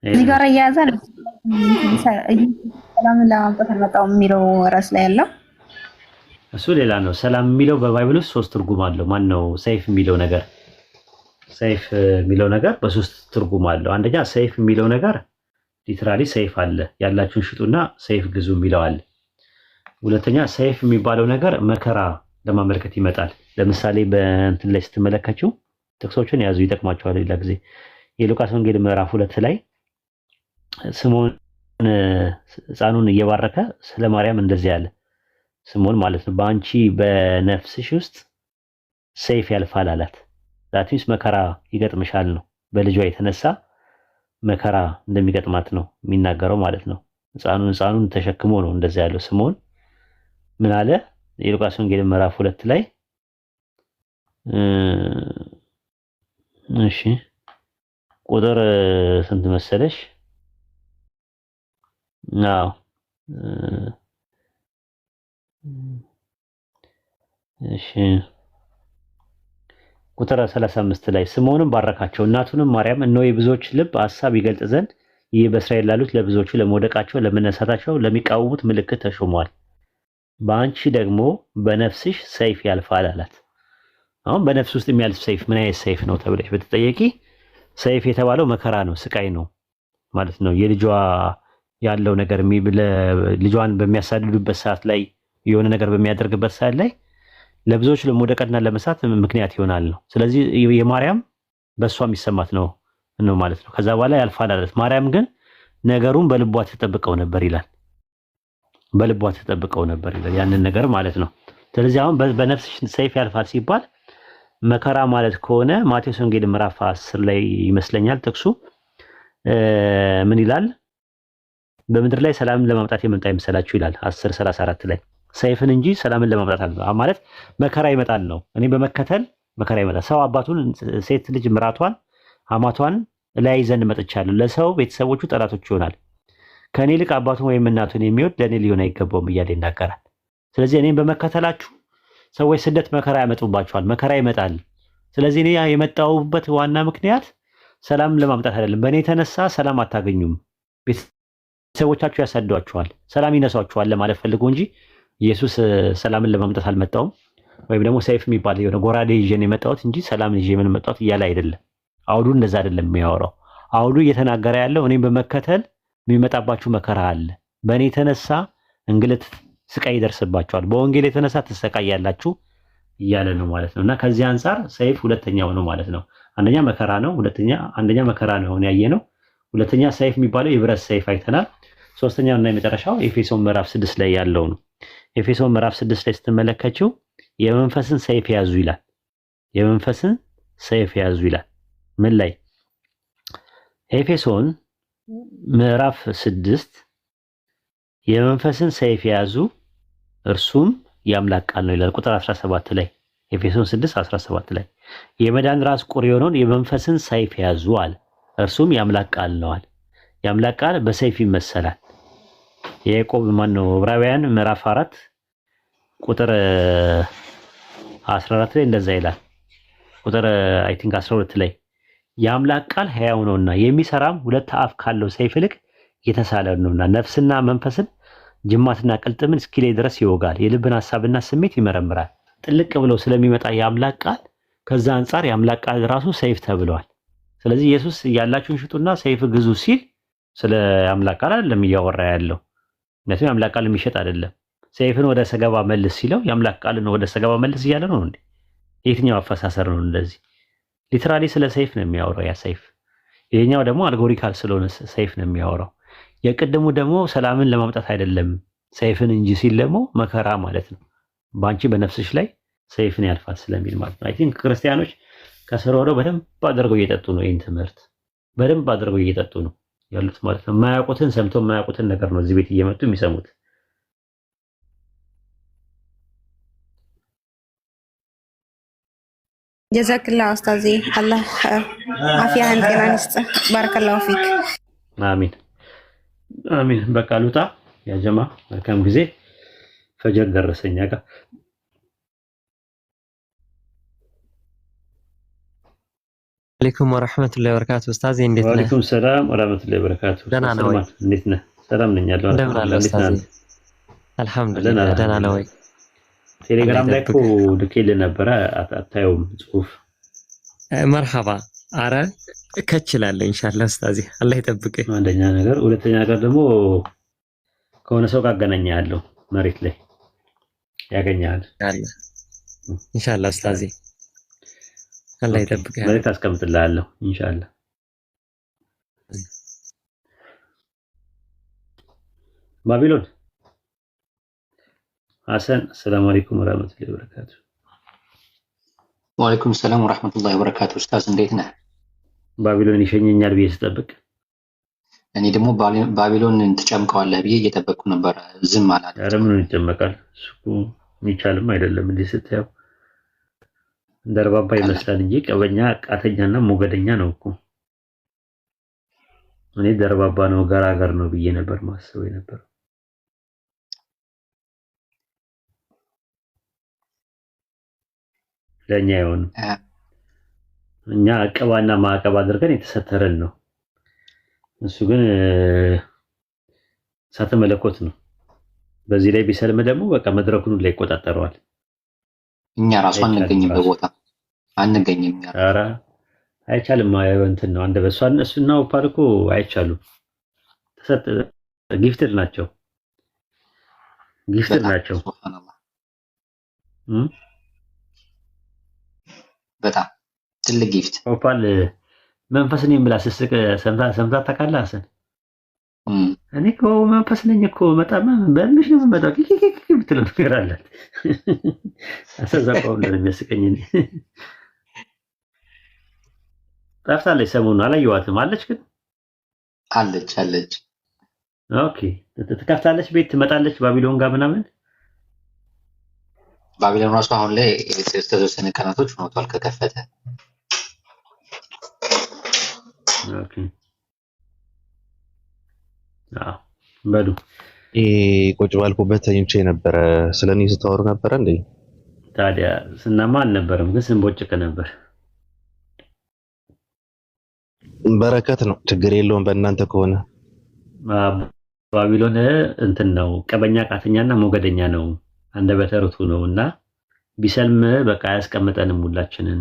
እዚህ ጋር እያያዛል ሰላምን ለማምጣት አልመጣሁም የሚለው ርዕስ ላይ ያለው እሱ ሌላ ነው። ሰላም የሚለው በባይብል ውስጥ 3 ትርጉም አለው። ማን ነው ሰይፍ የሚለው ነገር? ሰይፍ የሚለው ነገር በ3 ትርጉም አለው። አንደኛ ሰይፍ የሚለው ነገር ሊትራሊ ሰይፍ አለ፣ ያላችሁን ሽጡና ሰይፍ ግዙ የሚለው አለ። ሁለተኛ ሰይፍ የሚባለው ነገር መከራ ለማመልከት ይመጣል። ለምሳሌ በእንትን ላይ ስትመለከቱ ጥቅሶችን ያዙ፣ ይጠቅማቸዋል ሌላ ጊዜ። የሉቃስ ወንጌል ምዕራፍ 2 ላይ ስምዖን ሕፃኑን እየባረከ ስለ ማርያም እንደዚህ ያለ ስምዖን ማለት ነው፣ በአንቺ በነፍስሽ ውስጥ ሰይፍ ያልፋል አላት። ዛትሚስ መከራ ይገጥምሻል ነው። በልጇ የተነሳ መከራ እንደሚገጥማት ነው የሚናገረው ማለት ነው። ሕፃኑን ተሸክሞ ነው እንደዚህ ያለው ስምዖን ምን አለ? የሉቃስ ወንጌል ምዕራፍ 2 ላይ እሺ ቁጥር ስንት መሰለሽ? አዎ እሺ ቁጥር 35 ላይ ስምዖንም ባረካቸው፣ እናቱንም ማርያም እነሆ የብዙዎች ልብ ሐሳብ ይገልጥ ዘንድ ይህ በእስራኤል ላሉት ለብዙዎቹ ለመውደቃቸው ለመነሳታቸው ለሚቃወሙት ምልክት ተሾሟል። በአንቺ ደግሞ በነፍስሽ ሰይፍ ያልፋል አላት። አሁን በነፍስ ውስጥ የሚያልፍ ሰይፍ ምን አይነት ሰይፍ ነው ተብለሽ ብትጠየቂ ሰይፍ የተባለው መከራ ነው፣ ስቃይ ነው ማለት ነው። የልጇ ያለው ነገር ልጇን በሚያሳድዱበት ሰዓት ላይ የሆነ ነገር በሚያደርግበት ሰዓት ላይ ለብዙዎች ለመውደቅና ለመሳት ምክንያት ይሆናል ነው። ስለዚህ የማርያም በእሷ የሚሰማት ነው ማለት ነው። ከዛ በኋላ ያልፋል አለት። ማርያም ግን ነገሩን በልቧ ተጠብቀው ነበር ይላል። በልቧ ተጠብቀው ነበር ይላል ያንን ነገር ማለት ነው። ስለዚህ አሁን በነፍስሽ ሰይፍ ያልፋል ሲባል መከራ ማለት ከሆነ ማቴዎስ ወንጌል ምዕራፍ 10 ላይ ይመስለኛል ጥቅሱ ምን ይላል? በምድር ላይ ሰላምን ለማምጣት የመጣ ይመስላችሁ ይላል 10:34 ላይ ሰይፍን እንጂ ሰላምን ለማምጣት አይደለም። ማለት መከራ ይመጣል ነው። እኔ በመከተል መከራ ይመጣል። ሰው አባቱን፣ ሴት ልጅ ምራቷን፣ አማቷን ላይ ዘንድ መጥቻለሁ። ለሰው ቤተሰቦቹ ጠላቶች ይሆናል። ከኔ ይልቅ አባቱን ወይም እናቱን የሚወድ ለኔ ሊሆን አይገባውም እያለ ይናገራል። ስለዚህ እኔም በመከተላችሁ ሰዎች ስደት መከራ ያመጡባቸዋል። መከራ ይመጣል። ስለዚህ እኔ የመጣሁበት ዋና ምክንያት ሰላምን ለማምጣት አይደለም። በእኔ የተነሳ ሰላም አታገኙም፣ ቤተሰቦቻችሁ ያሳዷችኋል፣ ሰላም ይነሷችኋል ለማለት ፈልጎ እንጂ ኢየሱስ ሰላምን ለማምጣት አልመጣውም። ወይም ደግሞ ሰይፍ የሚባል የሆነ ጎራዴ ይዤ ነው የመጣሁት እንጂ ሰላምን ይዤ ምን መጣሁት እያለ አይደለም። አውዱ እንደዛ አይደለም የሚያወራው። አውዱ እየተናገረ ያለው እኔም በመከተል የሚመጣባችሁ መከራ አለ፣ በእኔ የተነሳ እንግልት፣ ስቃይ ይደርስባችኋል፣ በወንጌል የተነሳ ትሰቃያላችሁ እያለ ነው ማለት ነው። እና ከዚህ አንጻር ሰይፍ ሁለተኛው ነው ማለት ነው። አንደኛ መከራ ነው፣ አንደኛ መከራ ነው አሁን ያየነው። ሁለተኛ ሰይፍ የሚባለው የብረት ሰይፍ አይተናል። ሶስተኛው እና የመጨረሻው ኤፌሶን ምዕራፍ 6 ላይ ያለው ነው። ኤፌሶን ምዕራፍ 6 ላይ ስትመለከቱ የመንፈስን ሰይፍ ያዙ ይላል። የመንፈስን ሰይፍ ያዙ ይላል። ምን ላይ? ኤፌሶን ምዕራፍ 6 የመንፈስን ሰይፍ ያዙ እርሱም የአምላክ ቃል ነው ይላል። ቁጥር 17 ላይ ኤፌሶን 6:17 ላይ የመዳን ራስ ቁር የሆነውን የመንፈስን ሰይፍ ያዙ አለ። እርሱም የአምላክ ቃል ነው አለ። የአምላክ ቃል በሰይፍ ይመሰላል። የያዕቆብ ዕብራውያን ምዕራፍ 4 ቁጥር 14 ላይ እንደዛ ይላል። ቁጥር አይ ቲንክ 12 ላይ የአምላክ ቃል ሕያው ነውና የሚሰራም ሁለት አፍ ካለው ሰይፍ ይልቅ የተሳለ ነውና ነፍስና መንፈስን ጅማትና ቅልጥምን እስኪለይ ድረስ ይወጋል፣ የልብን ሐሳብና ስሜት ይመረምራል። ጥልቅ ብለው ስለሚመጣ የአምላክ ቃል ከዛ አንጻር የአምላክ ቃል ራሱ ሰይፍ ተብሏል። ስለዚህ ኢየሱስ ያላችሁን ሽጡና ሰይፍ ግዙ ሲል ስለ አምላክ ቃል አይደለም እያወራ ያለው። ምክንያቱም የአምላክ ቃል የሚሸጥ አይደለም። ሰይፍን ወደ ሰገባ መልስ ሲለው የአምላክ ቃልን ወደ ሰገባ መልስ እያለ ነው እንዴ? የትኛው አፈሳሰር ነው እንደዚህ? ሊትራሊ ስለ ሰይፍ ነው የሚያወራው ያ ሰይፍ። ይሄኛው ደግሞ አልጎሪካል ስለሆነ ሰይፍ ነው የሚያወራው። የቅድሙ ደግሞ ሰላምን ለማምጣት አይደለም ሰይፍን እንጂ ሲል ደግሞ መከራ ማለት ነው። በአንቺ በነፍስሽ ላይ ሰይፍን ያልፋል ስለሚል ማለት ነው። አይ ቲንክ ክርስቲያኖች ከስር ወደው በደንብ አድርገው እየጠጡ ነው። ይህን ትምህርት በደንብ አድርገው እየጠጡ ነው ያሉት ማለት ነው። የማያውቁትን ሰምተው የማያውቁትን ነገር ነው እዚህ ቤት እየመጡ የሚሰሙት። ጀዛክላ ኡስታዚ፣ አላህ አፊያን ጤናን ይስጥህ። ባረከላሁ ፊክ። አሚን አሚን። በቃ ልውጣ ያ ጀማ። መልካም ጊዜ። ፈጀር ደረሰኛ ጋር አለይኩም ወራህመቱላሂ ወበረካቱ። ኡስታዚ እንዴት ነህ? ወአለይኩም ሰላም ወራህመቱላሂ ወበረካቱ። ደህና ነው ወይ? እንዴት ነህ? ሰላም ነኝ አለሁ። እንደምን አለ ኡስታዚ? አልሐምዱሊላህ ደህና ነው ወይ? ቴሌግራም ላይ እኮ ልኬልህ ነበረ አታየውም ጽሁፍ። መርሐባ። አረ እከችላለሁ ኢንሻአላህ ኡስታዚ፣ አላህ ይጠብቅህ። አንደኛ ነገር፣ ሁለተኛ ነገር ደግሞ ከሆነ ሰው ጋር አገናኛለሁ መሬት ላይ ያገኛል ኢንሻአላህ ኡስታዚ፣ አላህ ይጠብቅህ። መልእክት አስቀምጥልሃለሁ ኢንሻአላህ። ባቢሎን ሐሰን ሰላም አለይኩም ወራህመቱላሂ ወበረካቱ። ወአለይኩም ሰላም ወራህመቱላሂ ወበረካቱ። ኡስታዝ እንዴት ነህ? ባቢሎን ይሸኘኛል ብዬ ስጠብቅ እኔ ደግሞ ባቢሎንን ትጨምቀዋለህ ብዬ እየጠበቅኩ ነበር። ዝም አላለ። ኧረ ምኑን ይጨመቃል? እሱ የሚቻልም አይደለም። እንዴ ስታየው እንደርባባ ይመስላል እንጂ ቀበኛ ቃተኛና ሞገደኛ ነው እኮ። እኔ ደርባባ ነው ገራገር ነው ብዬ ነበር ማስበው ነበር። ለኛ ይሆን እኛ አቀባና ማዕቀብ አድርገን የተሰተረን ነው። እሱ ግን እሳተ መለኮት ነው። በዚህ ላይ ቢሰልም ደግሞ በቃ መድረኩን ላይ ይቆጣጠረዋል። እኛ ራሱ አንገኝም፣ በቦታ አንገኝም። ኧረ አይቻልም። እንትን ነው አንደ በሷን እሱና ኦፓል እኮ አይቻሉም። ተሰጥ ጊፍትድ ናቸው፣ ጊፍትድ ናቸው። በጣም ትልቅ ጊፍት። ኦፓል መንፈስን የሚላ ስስቅ ሰምታ ታውቃለህ? ሐሰን እኔ እኮ መንፈስ ነኝ እኮ መጣማ በልሽ ነው መጣ ኪኪኪ ብትለው ነገር አላት። አሰዛው ነው የሚያስቀኝ። ጠፍታለች፣ ሰሞኑን አላየኋትም። አለች ግን አለች። ኦኬ ትከፍታለች፣ ቤት ትመጣለች ባቢሎን ጋር ምናምን። ባቢሎን ራሱ አሁን ላይ የተወሰነ ቀናቶች ሆኖታል ከከፈተ። ኦኬ በሉ ቁጭ ባልኩበት ተኝቼ ነበረ። ስለኔ ስታወሩ ነበረ እንዴ? ታዲያ ስናማ አልነበረም፣ ግን ስንቦጭቅ ነበር። በረከት ነው፣ ችግር የለውም በእናንተ ከሆነ። ባቢሎን እንትን ነው፣ ቀበኛ ቃተኛና ሞገደኛ ነው፣ አንደበተ ርቱዕ ነው እና ቢሰልም በቃ አያስቀምጠንም፣ ሁላችንን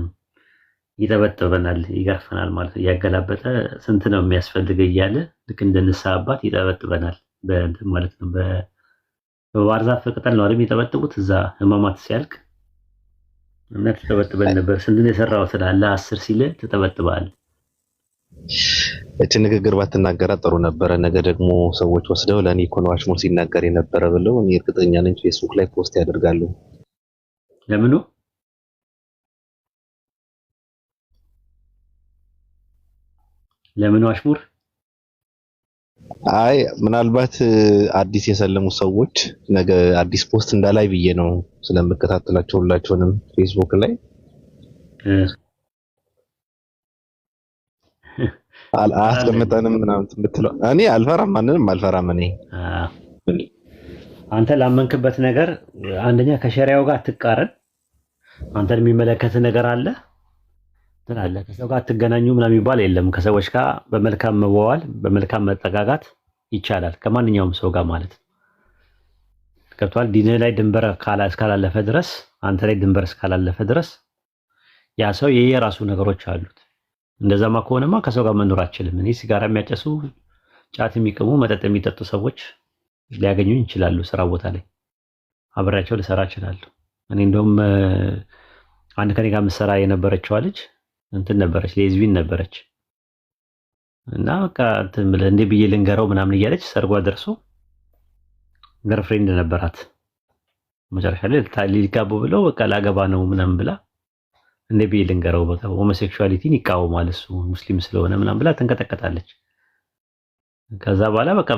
ይጠበጥበናል፣ ይገርፈናል ማለት እያገላበጠ ስንት ነው የሚያስፈልግ እያለ ልክ እንደ ንስሐ አባት ይጠበጥበናል በእንትን ማለት ነው። በባህር ዛፍ ቅጠል ነው አይደል የሚጠበጥቡት እዛ ህማማት ሲያልቅ እና ትጠበጥበን ነበር። ስንት የሰራው ስላለ 10 ሲል ትጠበጥባል። እቺ ንግግር ባትናገራት ጥሩ ነበረ። ነገ ደግሞ ሰዎች ወስደው ለኔ እኮ ነው አሽሙር ሲናገር የነበረ ብለው እኔ እርግጠኛ ነኝ ፌስቡክ ላይ ፖስት ያደርጋሉ። ለምኑ አሽሙር? አይ ምናልባት አዲስ የሰለሙ ሰዎች ነገ አዲስ ፖስት እንዳላይ ብዬ ነው ስለምከታተላቸው ሁላቸውንም ፌስቡክ ላይ አስቀምጠንም ምናምን የምትለው እኔ አልፈራም፣ ማንንም አልፈራም። እኔ አንተ ላመንክበት ነገር አንደኛ ከሸሪያው ጋር አትቃረን። አንተን የሚመለከት ነገር አለ ትላለ። ከሰው ጋር አትገናኙ ምናምን የሚባል የለም። ከሰዎች ጋር በመልካም መዋዋል፣ በመልካም መጠጋጋት ይቻላል ከማንኛውም ሰው ጋር ማለት ነው። ገብቶሃል? ዲንህ ላይ ድንበር እስካላለፈ ድረስ፣ አንተ ላይ ድንበር እስካላለፈ ድረስ ያ ሰው የየራሱ ነገሮች አሉት። እንደዛማ ከሆነማ ከሰው ጋር መኖር አችልም። እኔ ሲጋራ የሚያጨሱ፣ ጫት የሚቅሙ፣ መጠጥ የሚጠጡ ሰዎች ሊያገኙኝ ይችላሉ። ስራ ቦታ ላይ አብሬያቸው ልሰራ እችላለሁ። እኔ እንደውም አንድ ከኔ ጋር የምትሰራ የነበረችዋ ልጅ እንትን ነበረች፣ ሌዝቢን ነበረች እና በቃ እንትን ብለህ እንዴ ብዬ ልንገረው ምናምን እያለች ሰርጓ ደርሶ ገርፍሬንድ ነበራት። መጨረሻ ላይ ሊጋቡ ብለው በቃ ላገባ ነው ምናምን ብላ እንዴ ብዬ ልንገረው በቃ ሆሞሴክሹዋሊቲን ይቃወማል እሱ ሙስሊም ስለሆነ ምናምን ብላ ትንቀጠቀጣለች። ከዛ በኋላ በቃ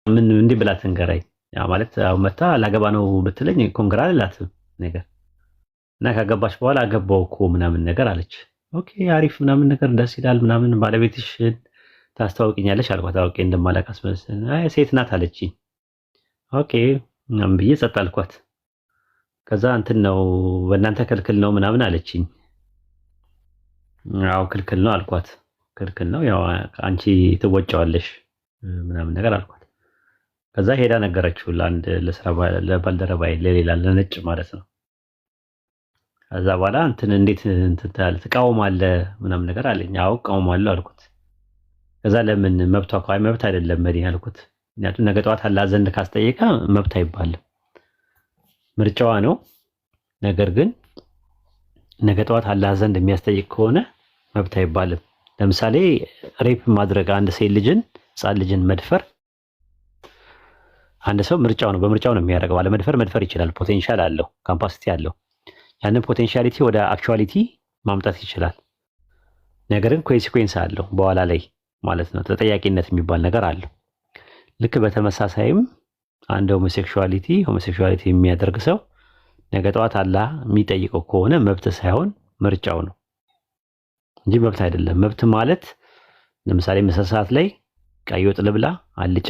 ምን እንዴ ብላ ትንገራኝ? ያ ማለት አሁን መታ ላገባ ነው ብትለኝ ኮንግራ አላትም ነገር እና ካገባች በኋላ አገባው እኮ ምናምን ነገር አለች። ኦኬ አሪፍ ምናምን ነገር ደስ ይላል ምናምን ባለቤትሽን ታስተዋውቂኛለሽ አልኳት። አውቄ እንደማላውቃት መሰለኝ። አይ ሴት ናት አለችኝ። ኦኬ ምናምን ብዬ ጸጥ አልኳት። ከዛ እንትን ነው በእናንተ ክልክል ነው ምናምን አለችኝ። አዎ ክልክል ነው አልኳት። ክልክል ነው ያው አንቺ ትወጫዋለሽ ምናምን ነገር አልኳት። ከዛ ሄዳ ነገረችው ለአንድ ለባልደረባዬ ለሌላ ለነጭ ማለት ነው። ከዛ በኋላ እንትን እንዴት ትቃወማለህ ምናምን ነገር አለኝ። አዎ እቃወማለሁ አልኩት። ከዛ ለምን መብቷ እኮ መብት አይደለም መዲህ አልኩት። ምክንያቱም ነገ ጠዋት አላህ ዘንድ ካስጠየቀ መብት አይባልም፣ ምርጫዋ ነው። ነገር ግን ነገ ጠዋት አላህ ዘንድ የሚያስጠይቅ ከሆነ መብት አይባልም። ለምሳሌ ሬፕ ማድረግ፣ አንድ ሴት ልጅን ህፃን ልጅን መድፈር አንድ ሰው ምርጫው ነው፣ በምርጫው ነው የሚያደርገው። አለመድፈር መድፈር ይችላል፣ ፖቴንሻል አለው፣ ካፓሲቲ አለው። ያንን ፖቴንሻሊቲ ወደ አክቹዋሊቲ ማምጣት ይችላል። ነገርን ኮንሲኩዌንስ አለው በኋላ ላይ ማለት ነው፣ ተጠያቂነት የሚባል ነገር አለው። ልክ በተመሳሳይም አንድ ሆሞሴክሹዋሊቲ የሚያደርግ ሰው ነገ ጠዋት አላህ የሚጠይቀው ከሆነ መብት ሳይሆን ምርጫው ነው እንጂ መብት አይደለም። መብት ማለት ለምሳሌ ምሳ ሰዓት ላይ ቀይ ወጥ ልብላ አልጫ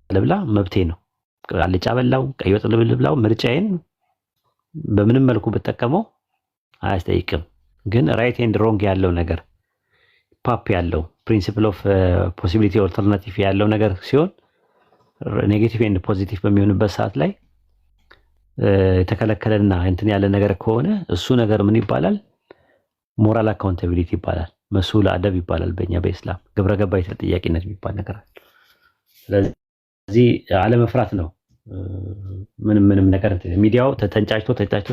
ልብላ መብቴ ነው። አልጫ በላው ቀይ ወጥ ልብላው ምርጫዬን በምንም መልኩ ብጠቀመው አያስጠይቅም። ግን ራይት ኤንድ ሮንግ ያለው ነገር ፓፕ ያለው ፕሪንሲፕል ኦፍ ፖሲቢሊቲ ኦልተርናቲቭ ያለው ነገር ሲሆን ኔጌቲቭ ኤንድ ፖዚቲቭ በሚሆንበት ሰዓት ላይ የተከለከለና እንትን ያለ ነገር ከሆነ እሱ ነገር ምን ይባላል? ሞራል አካውንታቢሊቲ ይባላል። መስኡል አደብ ይባላል በእኛ በእስላም። ግብረ ገባይ ተጠያቂነት የሚባል ነገር አለ። ስለዚህ አለመፍራት ነው። ምንም ነገር ሚዲያው ተንጫጭቶ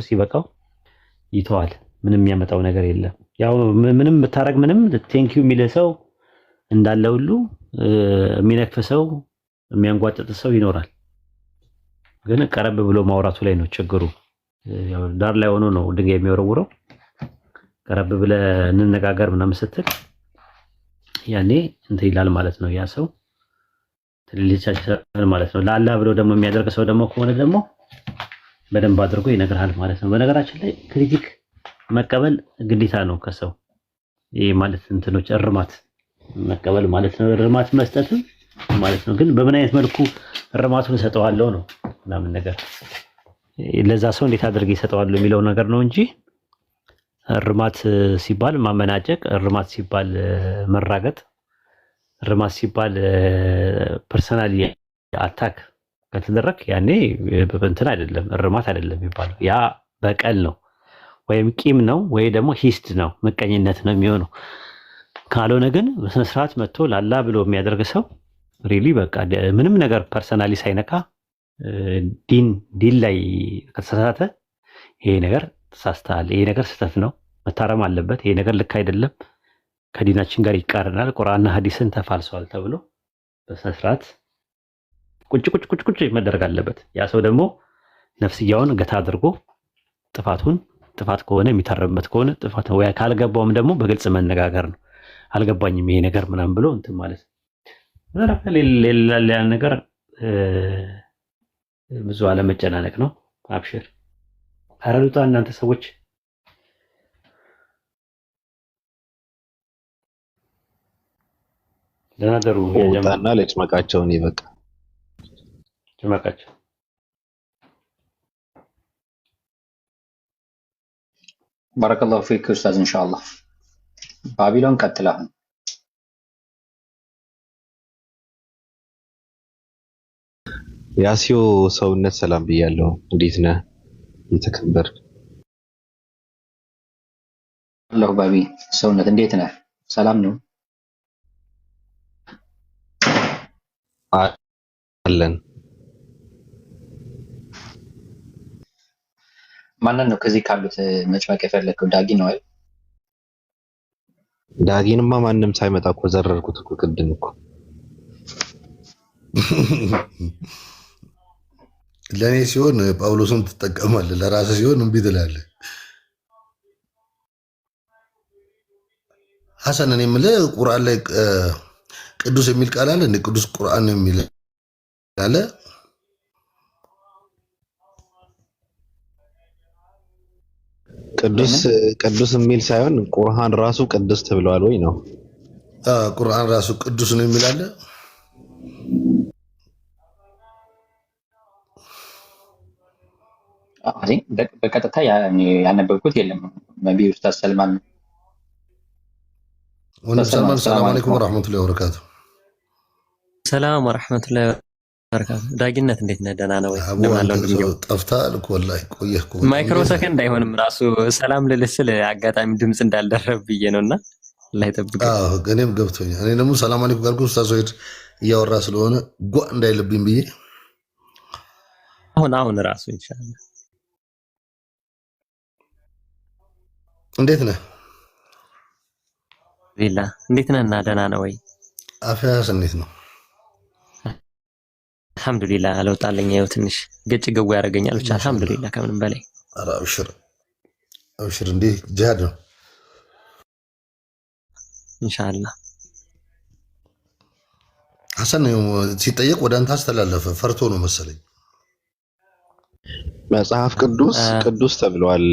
ሲበቃው ይተዋል። ምንም የሚያመጣው ነገር የለም። ያው ምንም ብታረግ ምንም ቴንኪው የሚል ሰው እንዳለ ሁሉ የሚነክሰው የሚያንጓጥጥ ሰው ይኖራል። ግን ቀረብ ብሎ ማውራቱ ላይ ነው ችግሩ። ያው ዳር ላይ ሆኖ ነው ድንጋይ የሚወረውረው። ቀረብ ብለህ እንነጋገር ምናምን ስትል ያኔ እንትን ይላል ማለት ነው። ያ ሰው ትልልቻችላል ማለት ነው። ለአላህ ብሎ ደግሞ የሚያደርግ ሰው ደግሞ ከሆነ ደግሞ በደንብ አድርጎ ይነግርሃል ማለት ነው። በነገራችን ላይ ክሪቲክ መቀበል ግዴታ ነው ከሰው። ይሄ ማለት እንትኖች እርማት መቀበል ማለት ነው። እርማት መስጠትም ማለት ነው። ግን በምን አይነት መልኩ እርማቱን እሰጠዋለሁ ነው ምናምን ነገር ለዛ ሰው እንዴት አድርጌ እሰጠዋለሁ የሚለው ነገር ነው እንጂ እርማት ሲባል ማመናጨቅ፣ እርማት ሲባል መራገጥ፣ እርማት ሲባል ፐርሰናሊ አታክ ከተደረክ ያኔ እንትን አይደለም፣ እርማት አይደለም የሚባለው። ያ በቀል ነው ወይም ቂም ነው ወይ ደግሞ ሂስድ ነው፣ ምቀኝነት ነው የሚሆነው። ካልሆነ ግን በስነ ስርዓት መጥቶ ላላ ብሎ የሚያደርግ ሰው ሪሊ በቃ ምንም ነገር ፐርሰናሊ ሳይነካ ዲን ላይ ከተሳሳተ ይሄ ነገር ተሳስተሃል፣ ይሄ ነገር ስህተት ነው፣ መታረም አለበት፣ ይሄ ነገር ልክ አይደለም፣ ከዲናችን ጋር ይቃረናል፣ ቁርአንና ሐዲስን ተፋልሰዋል ተብሎ በስነ ስርዓት ቁጭ መደረግ አለበት። ያ ሰው ደግሞ ነፍስያውን ገታ አድርጎ ጥፋት ከሆነ የሚታረምበት ከሆነ ጥፋት ወይ ካልገባውም ደግሞ በግልጽ መነጋገር ነው። አልገባኝም ይሄ ነገር ምናምን ብሎ እንትን ማለት ነው። ሌላ ነገር ብዙ አለመጨናነቅ ነው። አብሽር አረሉታ እናንተ ሰዎች ደህና ደሩ። ወጣና ለጭመቃቸውን ይበቃ ጭመቃቸው ባረከላሁ ፊክ ኡስታዝ። ኢንሻአላህ ባቢሎን ቀጥል። አሁን ያሲዮ ሰውነት ሰላም ብያለሁ። እንዴት ነህ? የተከበር አላሁ ባቢ ሰውነት እንዴት ነህ? ሰላም ነው አለን። ማንን ነው ከዚህ ካሉት መጭመቅ የፈለግከው? ዳጊ ነው አይደል? ዳጊንማ ማንም ሳይመጣ እኮ ዘረርኩት እኮ ቅድም እኮ። ለእኔ ሲሆን ጳውሎስን ትጠቀማለህ፣ ለራስህ ሲሆን እምቢ ትላለህ። ሐሰን እኔ የምልህ ቁርአን ላይ ቅዱስ የሚል ቃል አለ እንደ ቅዱስ ቁርአን የሚል አለ? ቅዱስ የሚል ሳይሆን ቁርአን ራሱ ቅዱስ ተብሏል ወይ ነው? ቁርአን ራሱ ቅዱስ ነው የሚል አለ? በቀጥታ ያነበብኩት የለም። ነቢ ኡስታዝ ሰልማን ሰልማን ሰላም አለይኩም ወራህመቱላሂ ወበረካቱ። ሰላም ወራህመቱላሂ ወበረካቱ። ዳጊነት እንዴት ነህ? ደህና ነው ወይ? ጠፍተሃል እኮ ወላሂ ቆየህ እኮ። ማይክሮ ሰከንድ አይሆንም ራሱ ሰላም ልልህ ስል አጋጣሚ ድምፅ እንዳልደረብ ብዬ ነውና አላህ ይጠብቅ። እኔም ገብቶኛል። እኔ ደግሞ ሰላም አለይኩም ጋር ኡስታዝ ወይድ እያወራ ስለሆነ ጓ እንዳይልብኝ ብዬ አሁን ራሱ ኢንሻአላህ። እንዴት ነህ? ሌላ እንዴት ነህና ደህና ነው ወይ? አፍያስ እንዴት ነው? አልሐምዱሊላህ አለውጣለኝ። ያው ትንሽ ገጭ ገው ያደርገኛል ብቻ አልሐምዱሊላህ ከምንም በላይ። ኧረ አብሽር እንዴ ጂሃድ ነው ኢንሻአላህ። ሐሰን ሲጠየቅ ወደ አንተ አስተላለፈ፣ ፈርቶ ነው መሰለኝ። መጽሐፍ ቅዱስ ተብሏል፣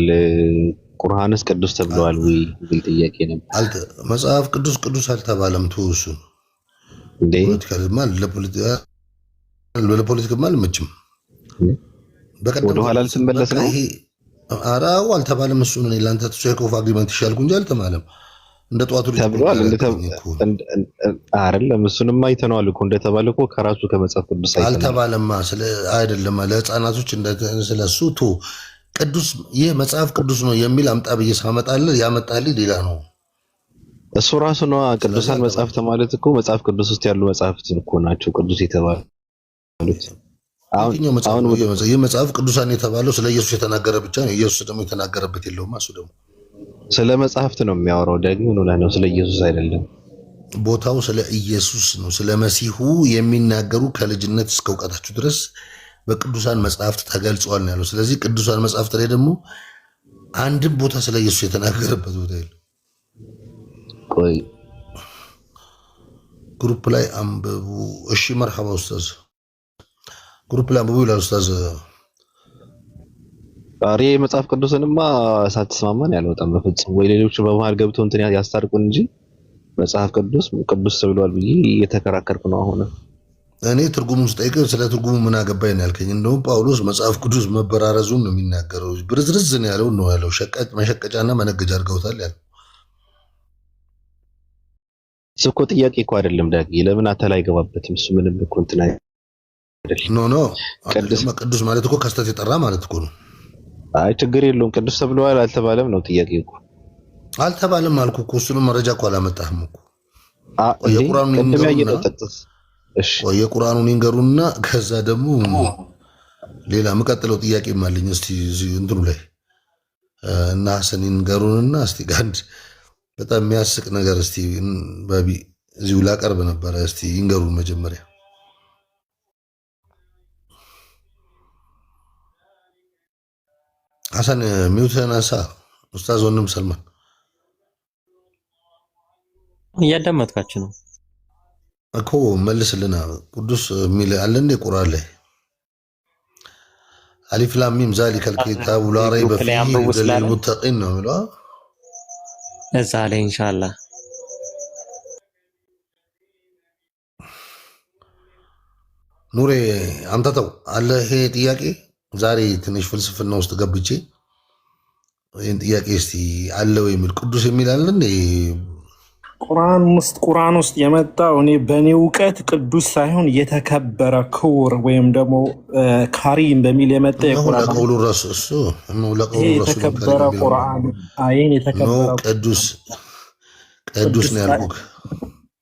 ቁርአንስ ቅዱስ ተብሏል ወይ ብል ጥያቄ ነበር። መጽሐፍ ቅዱስ አልተባለም። ተውሱ እንዴ ለፖለቲካማ አልመችም። ወደ ኋላ ልትመለስ ነው? ኧረ አልተባለም። እሱ ነው ለአንተ ቼክ ኦፍ አግሪመንት ይሻልኩ እንጂ አልተባለም። እንደ ጠዋቱ ተብሏል አይደለም? እሱንም አይተነዋል እኮ እንደተባለ እኮ ከራሱ ከመጽሐፍ ቅዱስ አልተባለማ። አይደለም ለህፃናቶች ስለሱ ቶ ቅዱስ ይህ መጽሐፍ ቅዱስ ነው የሚል አምጣ ብዬ ሳመጣልህ ያመጣልህ ሌላ ነው። እሱ ራሱ ነው ቅዱሳን መጽሐፍት ማለት እኮ መጽሐፍ ቅዱስ ውስጥ ያሉ መጽሐፍት እኮ ናቸው ቅዱስ የተባሉት። አሁን ይህ መጽሐፍ ቅዱሳን የተባለው ስለ ኢየሱስ የተናገረ ብቻ ነው። ኢየሱስ ደግሞ የተናገረበት የለውም። እሱ ደግሞ ስለ መጽሐፍት ነው የሚያወራው። ደግሞ ነው ስለ ኢየሱስ አይደለም። ቦታው ስለ ኢየሱስ ነው። ስለ መሲሁ የሚናገሩ ከልጅነት እስከ እውቀታችሁ ድረስ በቅዱሳን መጽሐፍት ተገልጿል ነው ያለው። ስለዚህ ቅዱሳን መጽሐፍት ላይ ደግሞ አንድም ቦታ ስለ ኢየሱስ የተናገረበት ቦታ የለም። ቆይ ግሩፕ ላይ አንብቡ። እሺ መርሐባ ኡስታዝ፣ ግሩፕ ላይ አንብቡ ይላል ኡስታዝ። ዛሬ መጽሐፍ ቅዱስንማ ሳትስማማን ያልወጣም በፍጹም። ወይ ሌሎች በመሃል ገብተው እንትን ያስታርቁን እንጂ መጽሐፍ ቅዱስ ቅዱስ ተብሏል ብዬ እየተከራከርኩ ነው አሁን። እኔ ትርጉሙን ስጠይቅ ስለ ትርጉሙ ምን አገባኝ ነው ያልከኝ። እንደውም ጳውሎስ መጽሐፍ ቅዱስ መበራረዙን ነው የሚናገረው። ብርዝርዝ ነው ያለው ነው ያለው። መሸቀጫና መነገጃ አድርገውታል ያለው። እሱ እኮ ጥያቄ እኮ አይደለም ዳጊ፣ ለምን አተላ አይገባበትም? እሱ ምንም እኮ እንትን አይደለም። ኖ ቅዱስ ማለት እኮ ከስተት የጠራ ማለት እኮ ነው። አይ ችግር የለውም። ቅዱስ ተብሏል አልተባለም ነው ጥያቄ እኮ። አልተባለም አልኩ እኮ። እሱንም መረጃ እኮ አላመጣህም እኮ። የቁርአኑን ይንገሩና ከዛ ደግሞ ሌላ የምቀጥለው ጥያቄም አለኝ። እስቲ እንትኑ ላይ እና ሐሰን ይንገሩንና እስቲ ጋንድ በጣም የሚያስቅ ነገር እስቲ ባቢ እዚሁ ላቀርብ ነበረ። እስቲ ይንገሩን መጀመሪያ። ሐሰን ሚውተን አንሳ። ኡስታዝ ወንድም ሰልማን እያዳመጥካችሁ ነው እኮ መልስልና። ቅዱስ የሚል አለ እንደ ቁርአን ላይ አሊፍ ላም ሚም ዛሊከል ኪታቡ ላ ረይበ ፊሂ ሁደን ሊልሙተቂን ነው የሚለው እዛ ላይ ኢንሻአላህ። ኑሬ አምታተው አለ ይሄ ጥያቄ። ዛሬ ትንሽ ፍልስፍና ውስጥ ገብቼ ይህን ጥያቄ እስቲ አለው የሚል ቅዱስ የሚል አለ እንደ ቁርአን ውስጥ የመጣው እኔ በእኔ እውቀት ቅዱስ ሳይሆን የተከበረ ክቡር ወይም ደግሞ ካሪም በሚል የመጣ ለቀውሉ ረሱ እሱ ለቀውሉ ረሱ የተከበረ ቁርአን አይን የተከበረ ቅዱስ ነው ያልኩህ።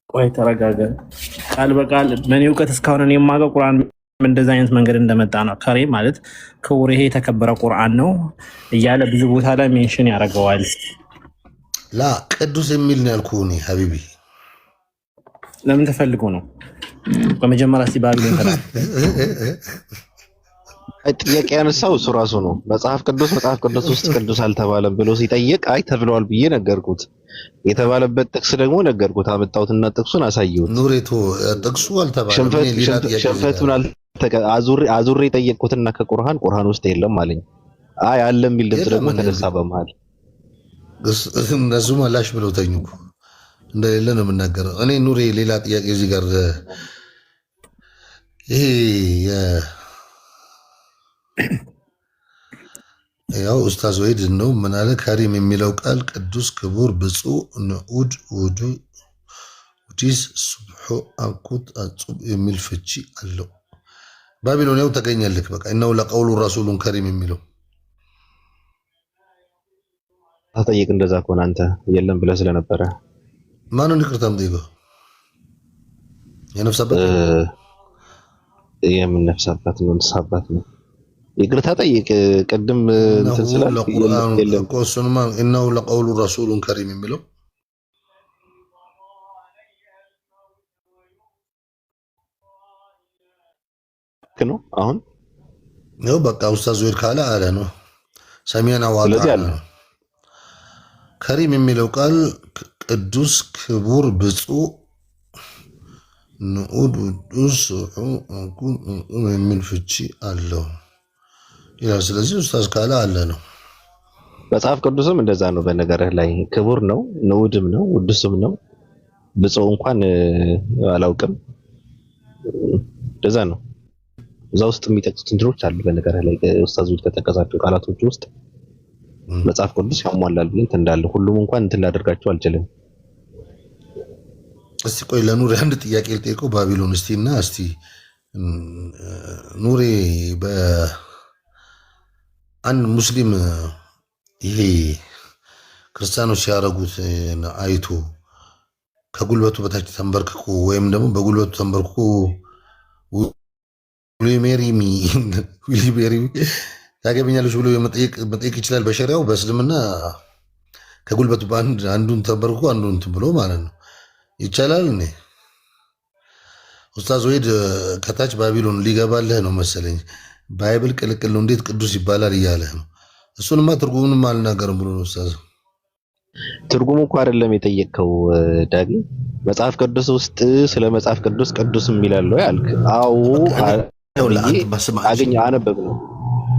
ቆይ ተረጋጋ። ቃል በቃል በእኔ እውቀት እስካሁን እኔ የማውቀው ቁርአን እንደዚህ አይነት መንገድ እንደመጣ ነው። ካሪም ማለት ክቡር፣ ይሄ የተከበረ ቁርአን ነው እያለ ብዙ ቦታ ላይ ሜንሽን ያደርገዋል። ላ ቅዱስ የሚል ነው ያልኩህ እኔ ሀቢቢ። ለምን ተፈልጎ ነው? በመጀመሪያ እስቲ ባቢሎን ተራ ጥያቄ ያነሳው እሱ ራሱ ነው። መጽሐፍ ቅዱስ ውስጥ ቅዱስ አልተባለም ብሎ ሲጠይቅ አይ ተብለዋል ብዬ ነገርኩት። የተባለበት ጥቅስ ደግሞ ነገርኩት። አመጣሁትና ጥቅሱን አሳየሁት። ኑሬቶ ጥቅሱ አልተባለም። ሽንፈቱን አዙሬ ጠየቅኩትና ከቁርአን ውስጥ የለም አለኝ። አይ አለ የሚል ድምፅ ደግሞ ተነሳ በመሃል። እነሱ መላሽ ብለው ተኙ። እንደሌለ ነው የምናገረው እኔ። ኑሬ ሌላ ጥያቄ እዚህ ጋር ይሄ ያው ኡስታዝ ወይድ ነው ምን አለ? ካሪም የሚለው ቃል ቅዱስ፣ ክቡር፣ ብፁዕ፣ ንዑድ፣ ውዲስ፣ ሱብሑ፣ አኩት፣ አጹብ የሚል ፍቺ አለው። ባቢሎን ያው ተገኘልክ። በቃ እነው ለቀውሉ ረሱሉን ከሪም የሚለው ተጠይቅ። እንደዛ ከሆነ አንተ የለም ብለህ ስለነበረ ማንን ይቅርታ የምጠይቀው? የነፍስ አባት የምን ነፍስ አባት ነው? ነፍስ አባት ነው። ይቅርታ ጠይቅ። ቅድም እንትን ስላልክ የለም እኮ እሱንማ እነው ለቀውሉ ረሱሉን ከሪም የሚለው ነው። አሁን ነው በቃ ኡስታዝ ወይድ ካለ አለ ነው ሰሚያና ዋጋ ነው። ከሪም የሚለው ቃል ቅዱስ፣ ክቡር፣ ብፁዕ፣ ንዑድ፣ ውዱስ የሚል ፍቺ አለው ይላል። ስለዚህ ኡስታዝ ካለ አለ ነው። መጽሐፍ ቅዱስም እንደዛ ነው። በነገርህ ላይ ክቡር ነው፣ ንዑድም ነው፣ ውዱስም ነው። ብፁዕ እንኳን አላውቅም። እንደዛ ነው። እዛ ውስጥ የሚጠቅሱት እንትኖች አሉ። በነገርህ ላይ ኡስታዝ ከጠቀሳቸው ቃላቶች ውስጥ መጽሐፍ ቅዱስ ያሟላል ብዬ እንትን እንዳለ ሁሉም እንኳን እንትን ላደርጋቸው አልችልም። እስቲ ቆይ ለኑሬ አንድ ጥያቄ ልጠይቀው። ባቢሎን እስቲና እስቲ ኑሬ በአንድ ሙስሊም ይሄ ክርስቲያኖች ሲያደርጉት አይቶ ከጉልበቱ በታች ተንበርክኮ ወይም ደግሞ በጉልበቱ ተንበርክኮ ዊሊሜሪ ታገቢኛለች ብሎ መጠየቅ ይችላል። በሸሪያው በእስልምና ከጉልበቱ አንዱን ተንበርክኮ አንዱን እንትን ብሎ ማለት ነው። ይቻላል እንዴ? ኡስታዝ ወይድ ከታች ባቢሎን ሊገባልህ ነው መሰለኝ። ባይብል ቅልቅል ነው እንዴት ቅዱስ ይባላል እያለህ ነው። እሱንማ ትርጉሙንም አልናገርም ብሎ ነው ኡስታዝ። ትርጉሙ እኮ አይደለም የጠየቅከው ዳጊ። መጽሐፍ ቅዱስ ውስጥ ስለ መጽሐፍ ቅዱስ ቅዱስ የሚላለው ያልክ? አዎ አገኘ አነበብነው።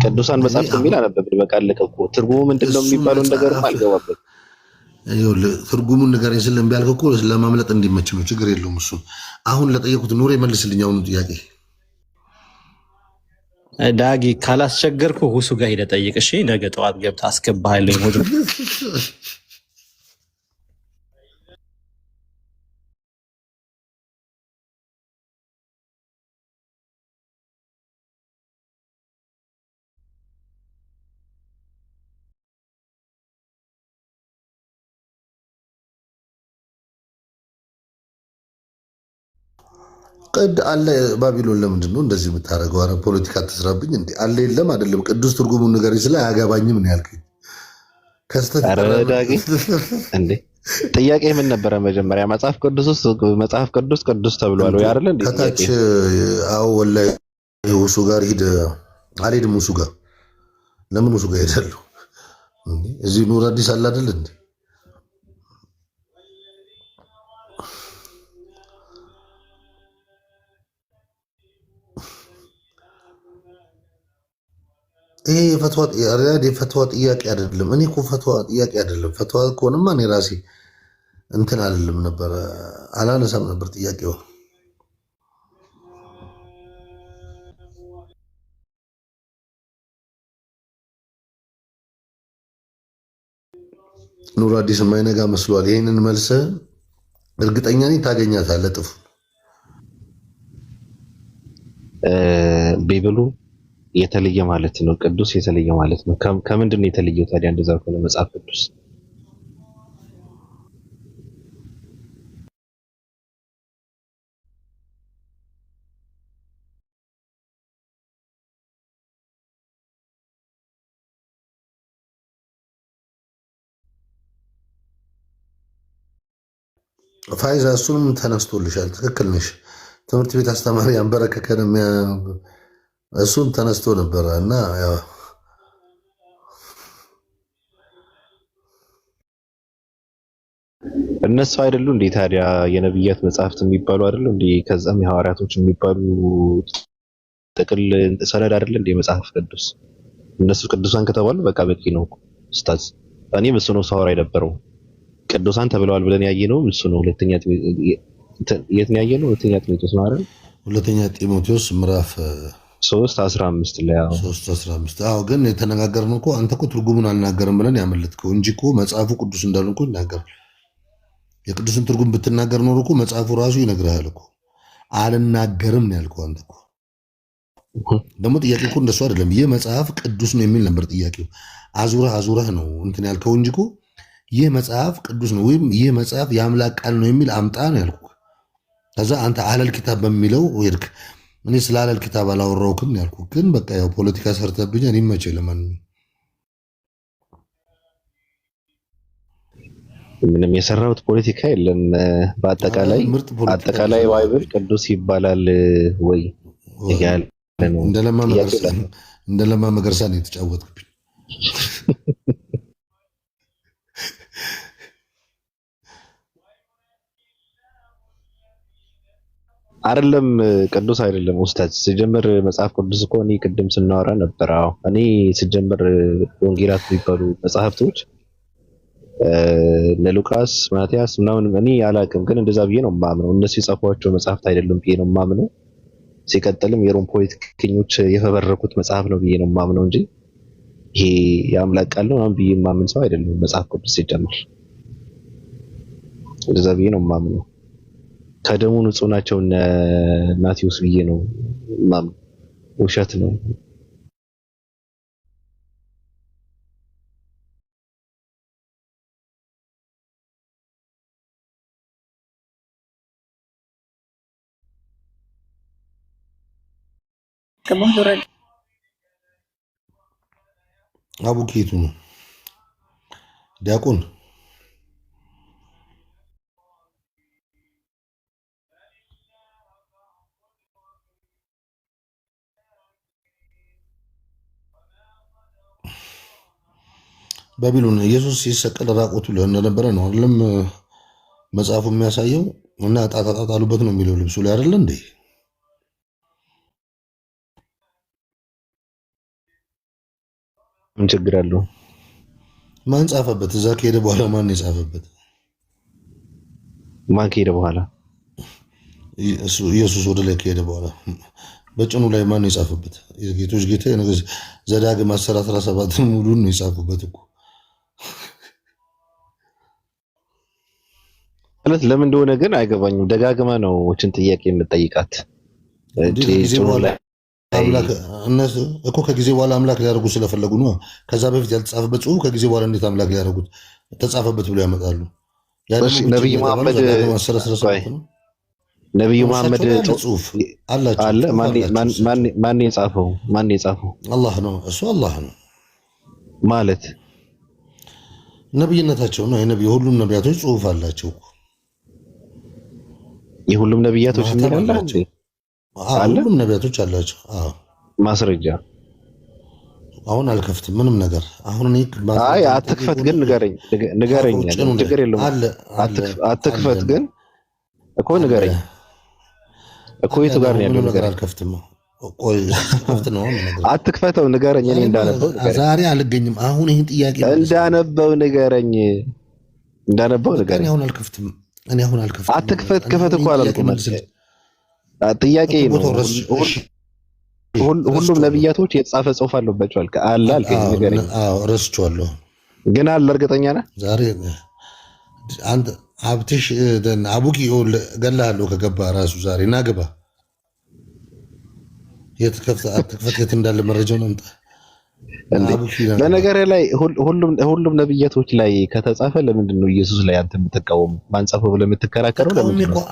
ቅዱሳን መጽሐፍት የሚል አነበብን። በቃ አለቀ እኮ። ትርጉሙ ምንድነው የሚባለው ነገር አልገባበት። ትርጉሙን ንገረኝ ስለም ቢያልክ እኮ ለማምለጥ እንዲመች ነው። ችግር የለውም እሱ። አሁን ለጠየቁት ኑሮ መልስልኝ። አሁኑ ጥያቄ ዳጊ ካላስቸገርኩ ሁሱ ጋር ሄደህ ጠይቅ። እሺ ነገ ጠዋት ገብተህ አስገባሃለሁ። ሞጆ ቅድ አለ ባቢሎን ለምንድን ነው እንደዚህ የምታደርገው? ኧረ ፖለቲካ አትስራብኝ እንዴ! አለ የለም አይደለም። ቅዱስ ትርጉሙን ንገረኝ ስለ አያገባኝም ነው ያልከኝ። ዳጊ እንዴ ጥያቄ ምን ነበረ መጀመሪያ? መጽሐፍ ቅዱስ ውስጥ መጽሐፍ ቅዱስ ቅዱስ ተብሏል ወይ አይደል እንዴ? ከታች አዎ ወላሂ ውሱ ጋር ሂድ። አልሄድም ውሱ ጋር። ለምን ውሱ ጋር ሄዳለሁ? እዚህ ኑር አዲስ አለ አይደል እንዴ? ይሄ የፈትዋ ጥያቄ አይደለም። እኔ እኮ ፈትዋ ጥያቄ አይደለም። ፈትዋ ከሆነማ እኔ ራሴ እንትን አይደለም ነበረ አላነሳም ነበር ጥያቄው። ኑር አዲስ የማይነጋ መስሏል። ይህንን መልስ እርግጠኛ ነኝ ታገኛታለህ። ጥፉ ቢብሉ የተለየ ማለት ነው። ቅዱስ የተለየ ማለት ነው። ከምንድን ነው የተለየው ታዲያ? እንደዛ ከሆነ መጽሐፍ ቅዱስ ፋይዛ እሱንም ተነስቶልሻል። ትክክል ነሽ። ትምህርት ቤት አስተማሪ አንበረከከን እሱን ተነስቶ ነበረ እና እነሱ አይደሉ እንዴ ታዲያ የነብያት መጽሐፍት የሚባሉ አይደሉ እንዴ? ከዛም የሐዋርያቶች የሚባሉ ጥቅል ሰነድ አይደለ እንዴ መጽሐፍ ቅዱስ? እነሱ ቅዱሳን ከተባሉ በቃ በቂ ነው ኡስታዝ። እኔም እሱ ነው ሳወራ የነበረው። ቅዱሳን ተብለዋል ብለን ያየነው እሱ ነው። ሁለተኛ የት ነው ያየነው? ሁለተኛ ጢሞቴዎስ ነው አይደል? ሁለተኛ ጢሞቴዎስ ምዕራፍ 3:15 ላይ 3:15 አዎ። ግን የተነጋገርነው እኮ አንተ እኮ ትርጉሙን አልናገርም ብለን ያመለጥከው እንጂ እኮ መጽሐፉ ቅዱስ እንዳሉ እኮ ይናገራል። የቅዱስን ትርጉም ብትናገር ኖሮ እኮ መጽሐፉ ራሱ ይነግርሃል እኮ። አልናገርም ነው ያልከው አንተ እኮ። ደግሞ ጥያቄ እኮ እንደሱ አይደለም። ይህ መጽሐፍ ቅዱስ ነው የሚል ነበር ጥያቄው። አዙረህ ነው እንትን ያልከው እንጂ እኮ ይህ መጽሐፍ ቅዱስ ነው ወይም ይህ መጽሐፍ የአምላክ ቃል ነው የሚል አምጣ ነው ያልኩ። ከዛ አንተ አለል ኪታብ በሚለው ሄድክ። እኔ ስለ አለል ኪታብ አላወራሁክም ያልኩ። ግን በቃ ያው ፖለቲካ ሰርተብኝ እኔ መቼ ለማንኛውም ምንም የሰራሁት ፖለቲካ የለም። በአጠቃላይ ባይብል ቅዱስ ይባላል ወይ እያለ ነው። እንደለማ መገርሳ ነው የተጫወትክብኝ። አይደለም ቅዱስ አይደለም ኡስታዝ። ሲጀምር መጽሐፍ ቅዱስ እኮ እኔ ቅድም ስናወራ ነበር። አዎ እኔ ሲጀምር ወንጌላት የሚባሉ መጽሐፍቶች ለሉቃስ ማቲያስ ምናምን እኔ አላውቅም፣ ግን እንደዛ ብዬ ነው የማምነው። እነሱ የጻፏቸው መጽሐፍት አይደሉም ብዬ ነው የማምነው። ሲቀጥልም የሮም ፖለቲከኞች የፈበረኩት መጽሐፍ ነው ብዬ ነው የማምነው እንጂ ይሄ የአምላክ ቃል ነው ምናምን ብዬ የማምን ሰው አይደለም። መጽሐፍ ቅዱስ ሲጀምር እንደዛ ብዬ ነው የማምነው። ከደሙ ንጹህ ናቸው እነ ማቴዎስ ብዬ ነው የማምነው። ውሸት ነው። አቡኬቱ ነው ዲያቆን ባቢሎን ኢየሱስ ሲሰቀል ራቆቱ እንደነበረ ነው አይደለም መጽሐፉ የሚያሳየው እና ጣጣጣሉበት ነው የሚለው ልብሱ ላይ አይደለ እንዴ? ምን ችግር አለው? ማን ጻፈበት? እዛ ከሄደ በኋላ ማን የጻፈበት? ማን ከሄደ በኋላ? ኢየሱስ ወደ ላይ ከሄደ በኋላ በጭኑ ላይ ማን የጻፈበት? የጌቶች ጌታ ዘዳግም 10:17 ሙሉን ነው የጻፉበት እኮ። ማለት ለምን እንደሆነ ግን አይገባኝም። ደጋግመ ነው እችን ጥያቄ የምጠይቃት እነሱ እኮ ከጊዜ በኋላ አምላክ ሊያደርጉ ስለፈለጉ ነው። ከዛ በፊት ያልተጻፈበት ጽሑፍ ከጊዜ በኋላ እንዴት አምላክ ሊያደርጉት ተጻፈበት ብሎ ያመጣሉ? ነብዩ መሐመድ ጽሑፍ አለ። ማን የጻፈው? አላህ ነው። እሱ አላህ ነው ማለት ነብይነታቸው ነው። የሁሉም ነቢያቶች ጽሑፍ አላቸው። የሁሉም ነብያቶች የሚላላችሁ ሁሉም ነቢያቶች አላቸው። ማስረጃ አሁን አልከፍትም ምንም ነገር። አሁን አይ አትክፈት ግን ንገረኝ። ችግር የለውም አትክፈት ግን እኮ ንገረኝ እኮ የቱ ጋር ነው ያለው ነገር? አልከፍትም። ቆይ ከፍት ነው ነገር አትክፈተው ንገረኝ። እኔ እንዳነበው ንገረኝ። ዛሬ አልገኝም። አሁን ይሄን ጥያቄ እንዳነበው ንገረኝ። እኔ አሁን አልከፍትም። አትክፈት ክፈት እኮ አላልኩም። ጥያቄ ነው። ሁሉም ነብያቶች የተጻፈ ጽሑፍ አለባቸው አለ አልከኝ። ንገረኝ። ረስቼዋለሁ ግን አለ። እርግጠኛ ነህ? ዛሬ አንተ ሀብትሽ አቡኪ ገላሃለሁ ከገባ ራሱ ዛሬ ና ግባ። አትክፈት የት እንዳለ መረጃውን አምጣ። በነገር ላይ ሁሉም ነብያቶች ላይ ከተጻፈ ለምንድን ነው ኢየሱስ ላይ አንተ የምትቃወሙ? ማንጻፈው ብለህ የምትከራከረው ለምንድን ነው?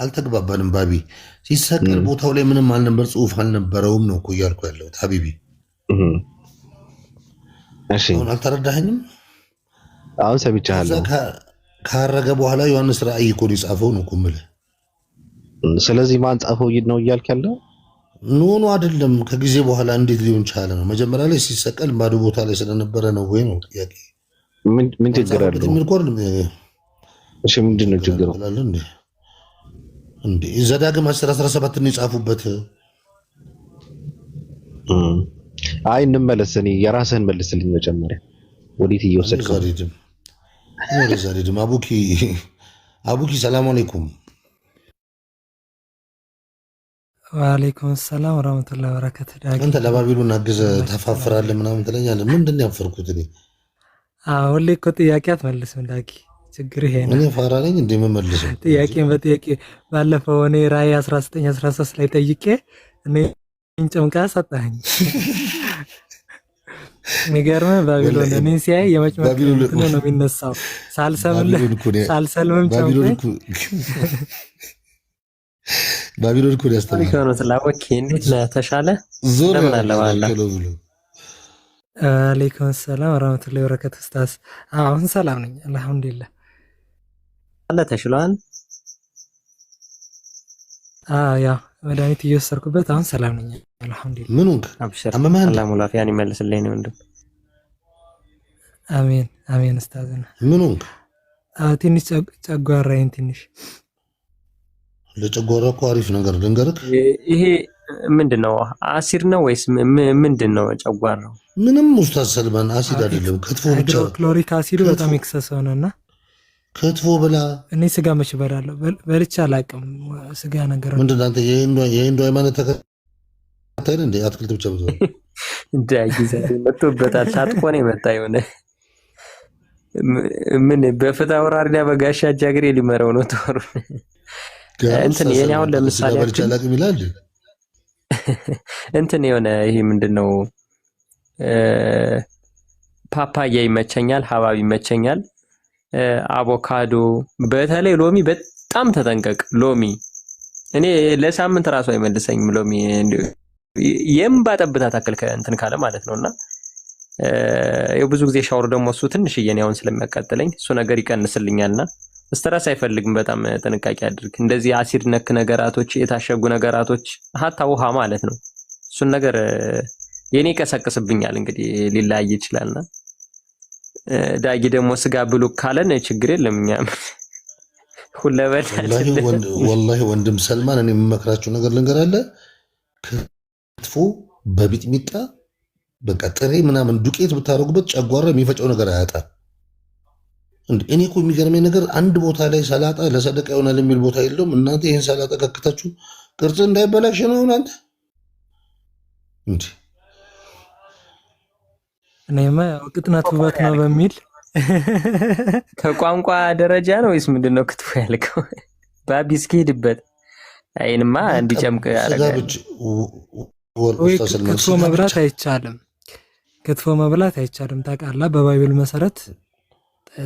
አልተግባባንም ባቢ። ሲሰቀል ቦታው ላይ ምንም አልነበር፣ ጽሑፍ አልነበረውም ነው እኮ እያልኩ ያለሁት ሀቢቢ። እሺ አልተረዳኸኝም? አሁን ሰምቻለሁ። ካረገ በኋላ ዮሐንስ ራእይ እኮ የጻፈው ነው እኮ የምልህ። ስለዚህ ማን ጻፈው ነው እያልክ ያለው? ኖ አይደለም። ከጊዜ በኋላ እንዴት ሊሆን ቻለ ነው። መጀመሪያ ላይ ሲሰቀል ባዶ ቦታ ላይ ስለነበረ ነው ወይ ነው ጥያቄ። ምን ችግር አለው? እሺ ምንድን ነው ችግሩ? እንዴ ዘዳግም 10:17 ነው የጻፉበት። አይ እንመለስ። እኔ የራስህን መልስልኝ መጀመሪያ። ወዴት እየወሰድከው? ዛሬድም አቡኪ ሰላም አለይኩም። ወአለይኩም ሰላም ወራህመቱላሂ ወበረካቱ። አንተ ለባቢሎን አግዘ ተፋፍራለህ ምናምን ትለኛለህ። ምንድን ነው ያፈርኩት እኔ? ሁሌ እኮ ጥያቄ አትመልስም ዳጊ። ችግር ይሄ ነው። እኔ ፋራ ነኝ እንደ የምመልሰው ጥያቄን በጥያቄ። ባለፈው እኔ ራእይ 19:13 ላይ ጠይቄ እኔ ጨምቃ ሰጣኸኝ። የሚገርምህ ባቢሎን እኔ ሲያይ የመጭመቅ ነው የሚነሳው። ሳልሰልምም ጨምቄ ባቢሎን እኮ ያስተምራል። ስላወቂ እንዴት ነህ? ተሻለ ለምን አለ ዋላ። አለይኩም ሰላም ወራህመቱላሂ ወበረካቱ። ኡስታዝ አሁን ሰላም ነኝ አልሐምዱሊላህ። አለ ተሽሏል። ያ መድኃኒት እየወሰድኩበት አሁን ሰላም ነኝ አልሐምዱሊላህ። ምኑን አብሽር አላህ ሙላፊያን ይመልስልኝ ነው ወንድም። አሜን አሜን። ኡስታዝ ምኑን ትንሽ ጨጓራዬን ትንሽ ለጨጓራ እኮ አሪፍ ነገር ልንገርህ። ይሄ ምንድነው? አሲድ ነው ወይስ ምንድነው? ጨጓራው ምንም ኡስታዝ ሰልማን አሲድ አይደለም፣ ክትፎ ብቻ። ክሎሪክ አሲዱ በጣም ኤክሰስ ሆነና ክትፎ ብላ። እኔ ስጋ መች እበላለሁ? በልቼ አላውቅም ስጋ ነገር። ምንድን ነው አንተ የሂንዱ ሃይማኖት ተከታይ እንደ አትክልት ብቻ ብዙ ዳጊዛ መጥቶበታል። ታጥቆ ነው የመጣ የሆነ ምን በፍትህ አውራሪና በጋሻ ጃግሬ ሊመረው ነው ጦሩ። እንትን የኔ አሁን ለምሳሌ እንትን የሆነ ይሄ ምንድነው ፓፓያ ይመቸኛል፣ ሐባብ ይመቸኛል፣ አቮካዶ፣ በተለይ ሎሚ በጣም ተጠንቀቅ። ሎሚ እኔ ለሳምንት ራሱ አይመልሰኝም። ሎሚ የእምባ ጠብታ ታከል እንትን ካለ ማለት ነውና ብዙ ጊዜ ሻወር ደግሞ እሱ ትንሽዬ ነው አሁን ስለሚያቃጥለኝ እሱ ነገር ይቀንስልኛልና ስትረስ አይፈልግም። በጣም ጥንቃቄ አድርግ። እንደዚህ አሲድ ነክ ነገራቶች፣ የታሸጉ ነገራቶች፣ ሀታ ውሃ ማለት ነው እሱን ነገር የኔ ይቀሰቅስብኛል። እንግዲህ ሊለያይ ይችላልና ዳጊ ደግሞ ስጋ ብሉ ካለን ችግር የለም። እኛም ወላሂ ወንድም ሰልማን እኔ የምመክራችሁ ነገር ልንገራለ ክትፎ በቢጥሚጣ በቃ ጥሬ ምናምን ዱቄት ብታደርጉበት ጨጓራ የሚፈጨው ነገር አያጣም። እኔ እኮ የሚገርመኝ ነገር አንድ ቦታ ላይ ሰላጣ ለሰደቃ ይሆናል የሚል ቦታ የለውም። እናንተ ይህን ሰላጣ ከክታችሁ ቅርጽ እንዳይበላሽ ነው እናንተ እንዲ እኔማ ያው ቅጥነት ውበት ነው በሚል ከቋንቋ ደረጃ ነው ወይስ ምንድነው ክትፎ ያልከው? ባቢ እስኪሄድበት አይንማ እንዲጨምቅ ያደርጋል። ክትፎ መብላት አይቻልም። ክትፎ መብላት አይቻልም። ታውቃለህ፣ በባይብል መሰረት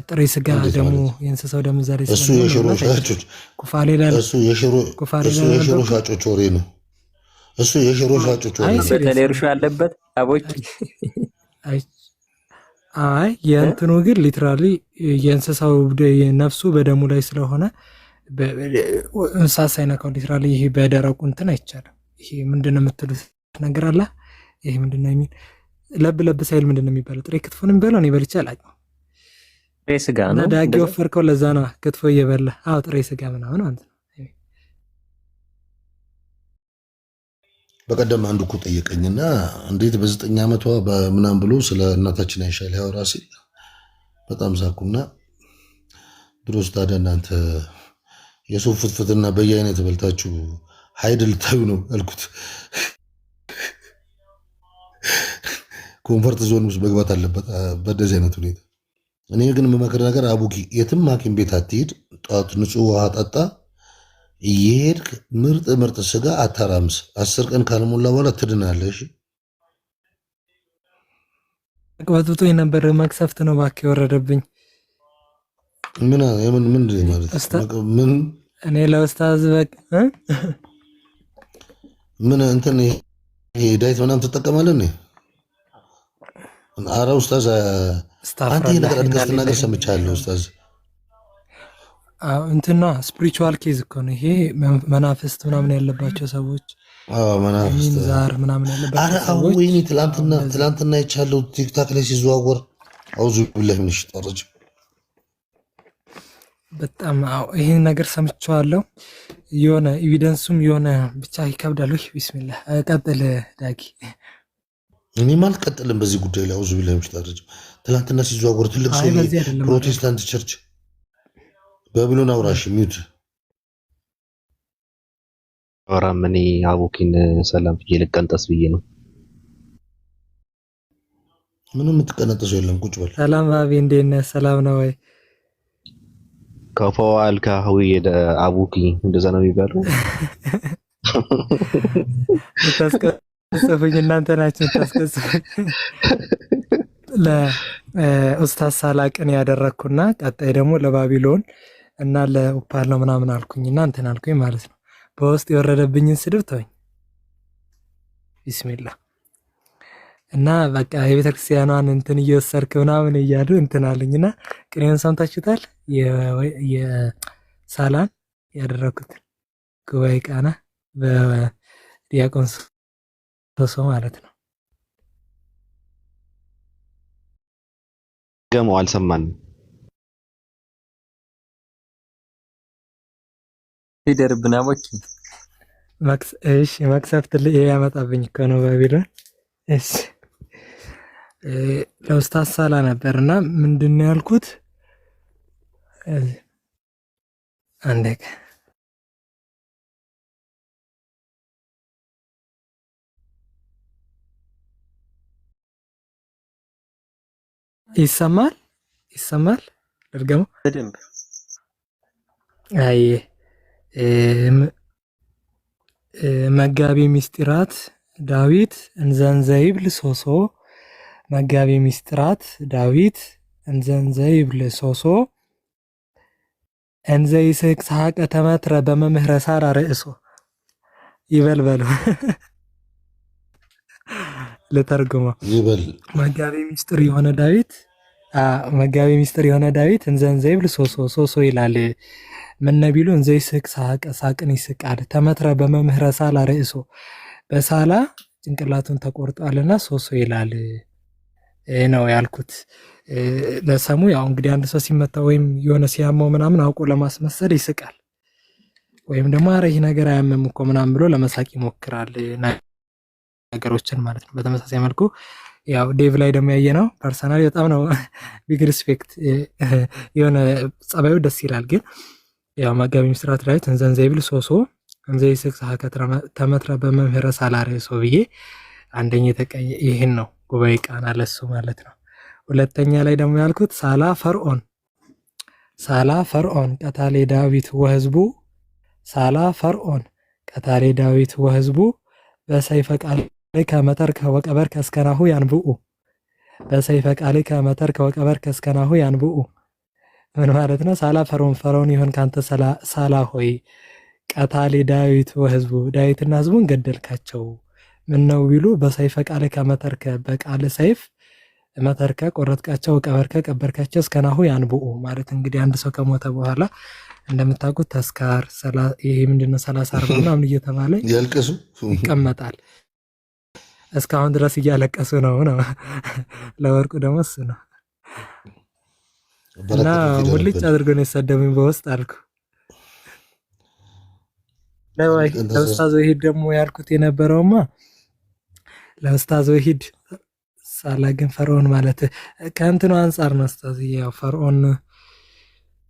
ጥሬ ስጋ ደግሞ የእንስሳው ደም ዛሬ እሱ የሽሮ ሻጮች የሽሮ ሻጮች ወሬ ነው። እሱ የሽሮ ሻጮች ወሬ ነው። በተለይ እርሾ ያለበት አቦች አይ የእንትኑ ግን ሊትራሊ የእንስሳው ነፍሱ በደሙ ላይ ስለሆነ እንስሳ ሳይነካው ሊትራሊ ይሄ በደረቁ እንትን አይቻልም። ይሄ ምንድነው የምትሉት ነገር አለ። ይሄ ምንድነው የሚል ለብ ለብ ሳይል ምንድነው የሚባለው? ጥሬ ክትፎን የሚባለው እኔ በልቼ አላውቅም። ጥሬ ስጋ ነው ዳጊ ወፈርከው፣ ለዛ ነው ክትፎ እየበላ። አዎ ጥሬ ስጋ ምናምን ማለት ነው። በቀደም አንዱ እኮ ጠየቀኝና እንዴት በ9 ዓመቷ በምናም ብሎ ስለ እናታችን አይሻ ሊያወራ ሲል በጣም ሳኩና ድሮስ ታዲያ እናንተ የሰው ፍትፍትና በየአይነት በልታችሁ ሀይድ ልታዩ ነው አልኩት። ኮንፈርት ዞን ውስጥ መግባት አለበት በደዚህ አይነት ሁኔታ። እኔ ግን የምመክር ነገር አቡኪ የትም ሐኪም ቤት አትሄድ፣ ጠዋት ንጹህ ውሃ ጠጣ፣ እየሄድክ ምርጥ ስጋ አታራምስ። 10 ቀን ካልሞላ በኋላ ትድናለሽ። ቅባቱቶ የነበረ መክሰፍት ነው እባክህ የወረደብኝ። ምን ማለት ምን እኔ ለኡስታዝ በቃ ምን እንትን ይሄ ዳይት ምናምን ትጠቀማለህ? አረ ኡስታዝ አንተ ይሄ ነገር አድርገህ ነገር ሰምቻለሁ ኡስታዝ። እንትና ስፒሪቹዋል ኬዝ እኮ ነው ይሄ። መናፍስት ምናምን ያለባቸው ሰዎች መናፍስት ዛር ምናምን ያለባቸው ሰዎች። ወይኔ ትላንትና ይቻለው ቲክታክ ላይ ሲዘዋወር አውዙ ቢላሂ ሚነሽ ሸይጣን ረጂም። በጣም ይሄን ነገር ሰምቼዋለሁ። የሆነ ኤቪደንሱም የሆነ ብቻ ይከብዳል። ቢስሚላህ ቀጥል ዳጊ። እኔም አልቀጥልም በዚህ ጉዳይ ላይ አውዙ ቢላሂ ሚነሽ ሸይጣን ረጂም። ትላንትና ሲዘዋወር ትልቅ ሰው ፕሮቴስታንት ቸርች በብሎን አውራሽ ሚውት አወራም። እኔ አቡኪን ሰላም ብዬ ልቀንጠስ ብዬ ነው። ምንም የምትቀነጠሰው የለም፣ ቁጭ በል። ሰላም ባቢ፣ እንዴት ነህ? ሰላም ነው ወይ? ከፈዋል ካህዊ አቡኪ እንደዛ ነው የሚባለው። ታስቀጽፉኝ እናንተ ናችሁ ታስቀጽፉኝ። ለኡስታዝ ሳላቅን ያደረኩና ቀጣይ ደግሞ ለባቢሎን እና ለኡፓል ነው ምናምን አልኩኝና እንትን አልኩኝ ማለት ነው። በውስጥ የወረደብኝን ስድብ ተወኝ። ቢስሚላህ እና በቃ የቤተክርስቲያኗን እንትን እየወሰድክ ምናምን እያሉ እንትን አለኝና ቅኔውን ሰምታችሁታል? የሳላን ያደረኩት ጉባኤ ቃና በዲያቆን ሶሶ ማለት ነው። ገመው አልሰማንም። ይደርብናሞች እሺ መክሰፍት ያመጣብኝ እኮ ነው ባቢሎን። እሺ ለኡስታዝ ሳላ ነበርና ምንድነው ያልኩት? አንዴ ይሰማል ድርገመው በደንብ አይ መጋቢ ምስጢራት ዳዊት እንዘንዘይብል ሶሶ መጋቢ ምስጢራት ዳዊት እንዘንዘይብል ሶሶ እንዘይስቅ ሳቀ ተመትረ በመምህረ ሳራ ርእሶ ይበልበሉ ለተርጉሞ ይበል መጋቢ ምስጢር የሆነ ዳዊት እንዘንዘይብል ሶሶ ይላል። ምን ነቢሉ እንዘይስቅ ሳቅን ይስቃል። ተመትረ በመምህረ ሳላ ርእሶ በሳላ ጭንቅላቱን ተቆርጧልና ሶሶ ይላል ነው ያልኩት። ለሰሙ ያው እንግዲህ አንድ ሰው ሲመታ ወይም የሆነ ሲያመው ምናምን አውቆ ለማስመሰል ይስቃል፣ ወይም ደግሞ አረ ይህ ነገር አያመም እኮ ምናምን ብሎ ለመሳቅ ይሞክራል ነገሮችን ማለት ነው። በተመሳሳይ መልኩ ያው ዴቭ ላይ ደግሞ ያየ ነው ፐርሰናሊ በጣም ነው ቢግ ሪስፔክት፣ የሆነ ጸባዩ ደስ ይላል። ግን ያው መጋቢ ምስራት ላይ እንዘንዘይብል ሶሶ እንዘይ ስክሳ ተመትረ በመምህረ ሳላሬ ሶ ብዬ አንደኛ ይህን ነው ጉባኤ ቃና ለሱ ማለት ነው። ሁለተኛ ላይ ደግሞ ያልኩት ሳላ ፈርዖን ቀታሌ ዳዊት ወህዝቡ ሳላ ፈርዖን ቀታሌ ዳዊት ወህዝቡ በሰይፈ ቃልከ መተርከ ወቀበርከ እስከናሁ ያንብኡ በሰይፈ ቃልከ መተርከ ወቀበርከ እስከናሁ ያንብኡ። ምን ማለት ነው? ሳላ ፈርዖን ይሆን ካንተ ሳላ ሆይ ቀታሌ ዳዊት ወህዝቡ ዳዊትና ህዝቡን ገደልካቸው። ምን ነው ቢሉ በሰይፈ ቃልከ መተርከ በቃል ሰይፍ መተርከ ቆረጥካቸው፣ ቀበርከ ቀበርካቸው፣ እስከናሁ ያንብኡ ማለት እንግዲህ አንድ ሰው ከሞተ በኋላ እንደምታውቁት ተስካር ይሄ ምንድነው 30-40 ምናምን እየተባለ ያልቀሱ ይቀመጣል። እስካሁን ድረስ እያለቀሱ ነው። ለወርቁ ደግሞ እሱ ነው እና ሙልጭ አድርጎ ነው የሰደቡኝ በውስጥ አልኩ። ለኡስታዝ ወሂድ ደግሞ ያልኩት የነበረውማ ለኡስታዝ ወሂድ ሳላ ግን ፈርዖን ማለት ከእንትኑ አንጻር ነው። ኡስታዝ ያው ፈርዖን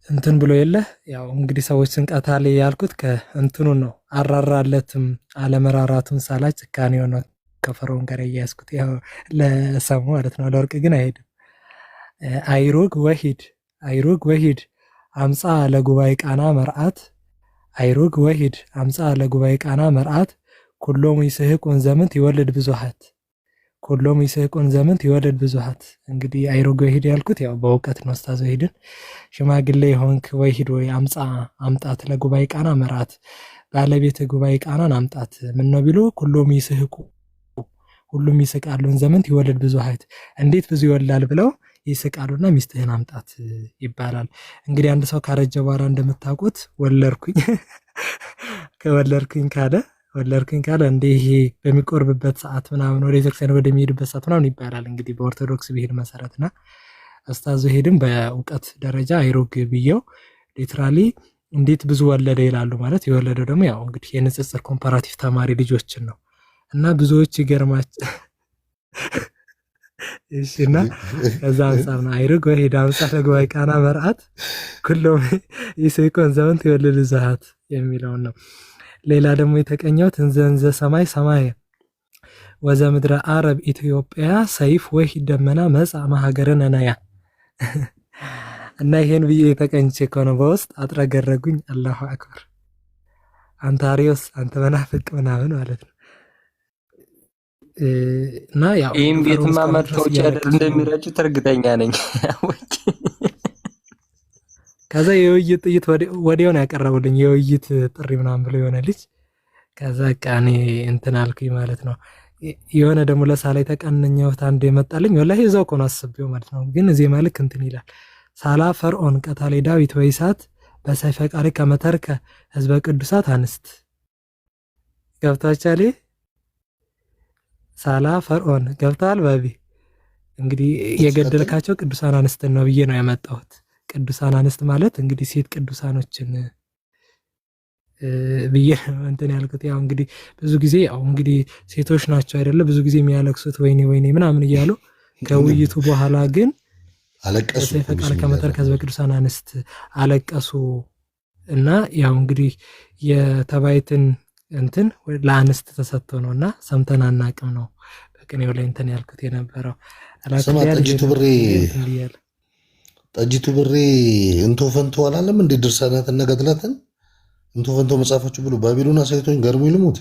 እንትን ብሎ የለ ያው እንግዲህ ሰዎችን ቀታሌ ያልኩት ከእንትኑ ነው። አራራለትም አለመራራቱን ሳላ ጭካኔው ነው ከፈርዖን ጋር እያያዝኩት ያው ለሰሙ ማለት ነው። ለወርቅ ግን አይሄድም። አይሩግ ወሂድ አምፃ ለጉባኤ ቃና መርዓት አይሩግ ወሂድ አምፃ ለጉባኤ ቃና መርዓት ኩሎም ይስሕቁን ዘምንት ይወልድ ብዙሃት ኩሎም ይስሕቁን ዘምንት ይወልድ ብዙሃት። እንግዲህ አይሩግ ወሂድ ያልኩት ያው በእውቀት ነው። ኡስታዝ ወሂድን ሽማግሌ ሆንክ ወሂድ ወይ አምጣት ለጉባኤ ቃና መርዓት ባለቤት ጉባኤ ቃናን አምጣት። ምን ነው ቢሉ ኩሎም ይስሕቁ ሁሉም ይስቃሉን ዘምንት ይወልድ ብዙሃት እንዴት ብዙ ይወልዳል ብለው ይስቃሉና ሚስትህን አምጣት ይባላል። እንግዲህ አንድ ሰው ካረጀ በኋላ እንደምታውቁት ወለድኩኝ ካለ እንደ ይሄ በሚቆርብበት ሰዓት ምናምን ወደ ቤተክርስቲያን ወደሚሄድበት ሰዓት ምናምን ይባላል። እንግዲህ በኦርቶዶክስ ብሄድ መሰረትና ኡስታዝ ወሂድም በእውቀት ደረጃ አይሩግ ብየው ሊትራሊ እንዴት ብዙ ወለደ ይላሉ። ማለት የወለደው ደግሞ ያው እንግዲህ የንጽጽር ኮምፓራቲቭ ተማሪ ልጆችን ነው እና ብዙዎች ይገርማቸው እሺና ከዛ አንፃር ነው አይሩግ ወሂድ አምፃ ለጉባኤ ቃና መርዓት ኩሎም ይስሕቁን ዘምንት ይወልድ ብዙሃት የሚለውን ነው። ሌላ ደግሞ የተቀኘው እንዘ ሰማይ ወዘምድረ አረብ ኢትዮጵያ ሰይፍ ወሂድ ደመና መጻ ማሀገረነ ነያ እና ይሄን ብዬ የተቀኝቼ ከሆነ በውስጥ አጥረገረጉኝ። አላሁ አክበር አንተ አሪዮስ አንተ መናፍቅ ምናምን ማለት ነው። እና ያው ይህም ቤትማ መጥተው ጨደር እንደሚረጩት እርግጠኛ ነኝ። ከዛ የውይይት ጥይት ወዲያው ነው ያቀረቡልኝ የውይይት ጥሪ ምናምን ብሎ የሆነ ልጅ። ከዛ ቃኔ እንትን አልኩኝ ማለት ነው። የሆነ ደግሞ ለሳላይ ተቀነኛውት አንድ የመጣልኝ ወላሂ እዛው እኮ ነው አስቤው ማለት ነው። ግን እዚህ መልክ እንትን ይላል ሳላ ፈርዖን ቀታሌ ዳዊት ወይሳት በሰይፈ ቃልከ መተርከ ህዝበ ቅዱሳት አንስት ገብታችኋል? ሳላ ፈርዖን ገብተዋል ባቢ። እንግዲህ የገደልካቸው ቅዱሳን አንስትን ነው ብዬ ነው ያመጣሁት። ቅዱሳን አንስት ማለት እንግዲህ ሴት ቅዱሳኖችን ብዬ እንትን ያልኩት። ያው እንግዲህ ብዙ ጊዜ ያው እንግዲህ ሴቶች ናቸው አይደለ ብዙ ጊዜ የሚያለቅሱት ወይኔ ምናምን እያሉ ከውይይቱ በኋላ ግን አለቀሱ። በሰይፈ ቃልከ መተርከ ህዝበ ቅዱሳን አንስት አለቀሱ እና ያው እንግዲህ የተባይትን እንትን ለአንስት ተሰጥቶ ነውና ሰምተን አናቅም ነው በቅኔው ላይ እንትን ያልኩት የነበረው። ስማ ጠጅቱ ብሬ እንቶ ፈንቶ አላለም እንዴ? ድርሳናትን ገድላትን እንቶ ፈንቶ መጽሐፋችሁ ብሎ ባቢሎን አሳይቶኝ ገርሞኝ ልሙት።